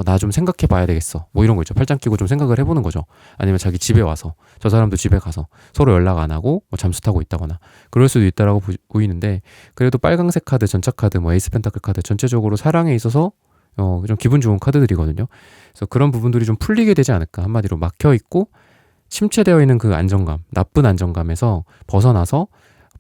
나 좀 생각해 봐야 되겠어. 뭐 이런 거 있죠. 팔짱 끼고 좀 생각을 해보는 거죠. 아니면 자기 집에 와서 저 사람도 집에 가서 서로 연락 안 하고 뭐 잠수 타고 있다거나 그럴 수도 있다라고 보이는데 그래도 빨강색 카드, 전차 카드, 뭐 에이스 펜타클 카드 전체적으로 사랑에 있어서 좀 기분 좋은 카드들이거든요. 그래서 그런 부분들이 좀 풀리게 되지 않을까. 한마디로 막혀 있고 침체되어 있는 그 안정감, 나쁜 안정감에서 벗어나서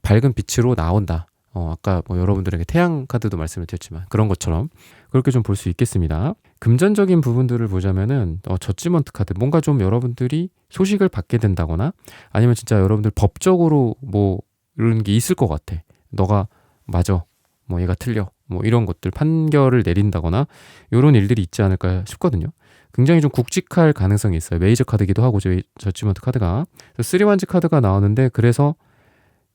밝은 빛으로 나온다. 아까 뭐 여러분들에게 태양 카드도 말씀을 드렸지만 그런 것처럼 그렇게 좀 볼 수 있겠습니다. 금전적인 부분들을 보자면은 저지먼트 카드, 뭔가 좀 여러분들이 소식을 받게 된다거나 아니면 진짜 여러분들 법적으로 뭐 이런 게 있을 것 같아. 너가 맞아, 뭐 얘가 틀려, 뭐 이런 것들 판결을 내린다거나 이런 일들이 있지 않을까 싶거든요. 굉장히 좀 굵직할 가능성이 있어요. 메이저 카드기도 하고 저지먼트 카드가. 쓰리완즈 카드가 나오는데 그래서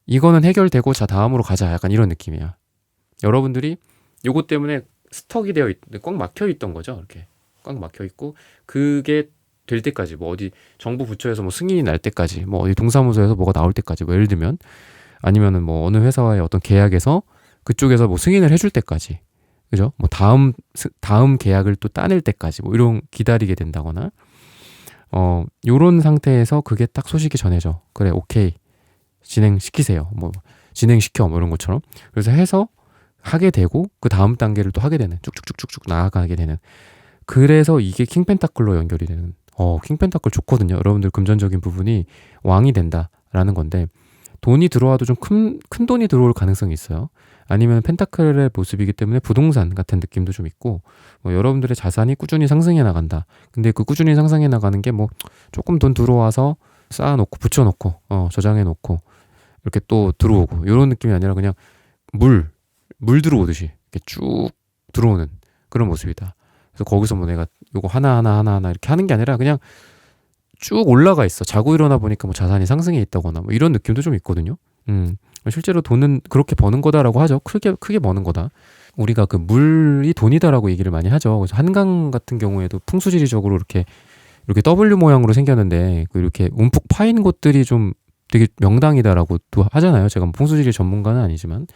이거는 해결되고 자 다음으로 가자 약간 이런 느낌이야. 여러분들이 요것 때문에 스톡이 되어 꽉 막혀 있던 거죠. 이렇게 꽉 막혀 있고 그게 될 때까지 뭐 어디 정부 부처에서 뭐 승인이 날 때까지 뭐 어디 동사무소에서 뭐가 나올 때까지 뭐 예를 들면 아니면은 뭐 어느 회사와의 어떤 계약에서 그쪽에서 뭐 승인을 해줄 때까지 그죠? 뭐 다음 계약을 또 따낼 때까지 뭐 이런 기다리게 된다거나 요런 상태에서 그게 딱 소식이 전해져. 그래 오케이 진행시키세요. 뭐 진행시켜 뭐 이런 것처럼. 그래서 해서 하게 되고 그 다음 단계를 또 하게 되는 쭉쭉쭉쭉쭉 나아가게 되는. 그래서 이게 킹펜타클로 연결이 되는. 킹펜타클 좋거든요. 여러분들 금전적인 부분이 왕이 된다라는 건데 돈이 들어와도 좀 큰 돈이 들어올 가능성이 있어요. 아니면 펜타클의 모습이기 때문에 부동산 같은 느낌도 좀 있고 뭐 여러분들의 자산이 꾸준히 상승해 나간다. 근데 그 꾸준히 상승해 나가는 게 뭐 조금 돈 들어와서 쌓아놓고 붙여놓고 저장해놓고 이렇게 또 들어오고 이런 느낌이 아니라 그냥 물 들어오듯이 이렇게 쭉 들어오는 그런 모습이다. 그래서 거기서 뭐 내가 요거 하나하나 이렇게 하는 게 아니라 그냥 쭉 올라가 있어. 자고 일어나 보니까 뭐 자산이 상승해 있다거나 뭐 이런 느낌도 좀 있거든요. 실제로 돈은 그렇게 버는 거다라고 하죠. 크게 버는 거다. 우리가 그 물이 돈이다라고 얘기를 많이 하죠. 그래서 한강 같은 경우에도 풍수지리적으로 이렇게 W 모양으로 생겼는데 그 이렇게 움푹 파인 곳들이 좀 되게 명당이다라고 또 하잖아요. 제가 뭐 풍수지리 전문가는 아니지만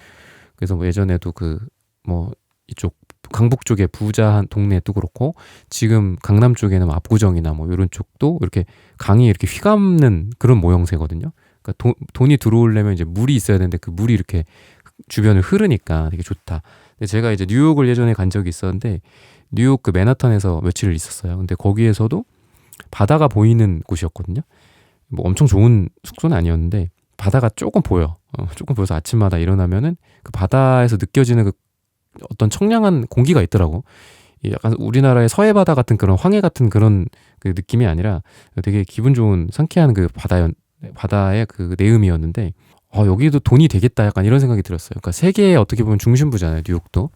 그래서 뭐 예전에도 그 뭐 이쪽 강북 쪽에 부자한 동네도 그렇고 지금 강남 쪽에는 뭐 압구정이나 뭐 이런 쪽도 이렇게 강이 이렇게 휘감는 그런 모형새거든요. 그러니까 돈이 들어오려면 이제 물이 있어야 되는데 그 물이 이렇게 주변을 흐르니까 되게 좋다. 근데 제가 이제 뉴욕을 예전에 간 적이 있었는데 뉴욕 그 맨하탄에서 며칠을 있었어요. 근데 거기에서도 바다가 보이는 곳이었거든요. 뭐 엄청 좋은 숙소는 아니었는데 바다가 조금 보여. 조금 보여서 아침마다 일어나면은 그 바다에서 느껴지는 그 어떤 청량한 공기가 있더라고. 약간 우리나라의 서해 바다 같은 그런 황해 같은 그런 그 느낌이 아니라 되게 기분 좋은 상쾌한 그 바다의 그 내음이었는데 여기도 돈이 되겠다 약간 이런 생각이 들었어요. 그러니까 세계의 어떻게 보면 중심부잖아요, 뉴욕도.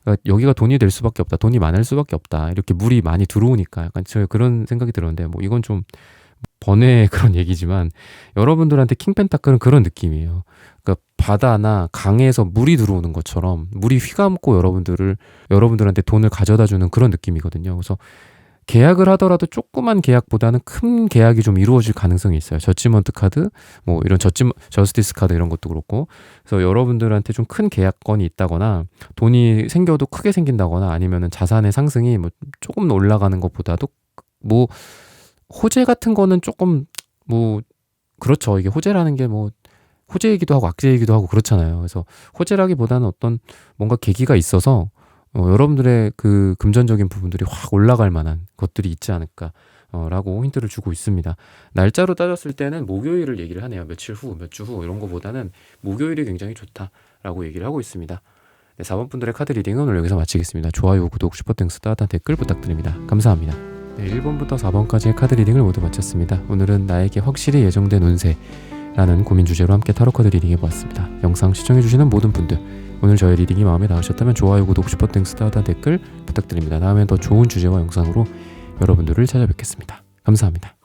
그러니까 여기가 돈이 될 수밖에 없다, 돈이 많을 수밖에 없다. 이렇게 물이 많이 들어오니까 약간 저 그런 생각이 들었는데 뭐 이건 좀 번외의 그런 얘기지만 여러분들한테 킹펜타클은 그런 느낌이에요. 그러니까 바다나 강에서 물이 들어오는 것처럼 물이 휘감고 여러분들한테 돈을 가져다 주는 그런 느낌이거든요. 그래서 계약을 하더라도 조그만 계약보다는 큰 계약이 좀 이루어질 가능성이 있어요. 저지먼트 카드, 뭐 이런 저스티스 카드 이런 것도 그렇고. 그래서 여러분들한테 좀 큰 계약건이 있다거나 돈이 생겨도 크게 생긴다거나 아니면은 자산의 상승이 뭐 조금 올라가는 것보다도 뭐 호재 같은 거는 조금 뭐 그렇죠. 이게 호재라는 게 뭐 호재이기도 하고 악재이기도 하고 그렇잖아요. 그래서 호재라기보다는 어떤 뭔가 계기가 있어서 여러분들의 그 금전적인 부분들이 확 올라갈 만한 것들이 있지 않을까 라고 힌트를 주고 있습니다. 날짜로 따졌을 때는 목요일을 얘기를 하네요. 며칠 후, 몇 주 후 이런 거보다는 목요일이 굉장히 좋다라고 얘기를 하고 있습니다. 네, 4번 분들의 카드 리딩은 오늘 여기서 마치겠습니다. 좋아요, 구독, 슈퍼땡스, 따뜻한 댓글 부탁드립니다. 감사합니다. 네, 1번부터 4번까지의 카드 리딩을 모두 마쳤습니다. 오늘은 나에게 확실히 예정된 운세라는 고민 주제로 함께 타로 카드 리딩 해보았습니다. 영상 시청해주시는 모든 분들 오늘 저의 리딩이 마음에 닿으셨다면 좋아요, 구독, 슈퍼땡스, 따뜻한 댓글 부탁드립니다. 다음엔 더 좋은 주제와 영상으로 여러분들을 찾아뵙겠습니다. 감사합니다.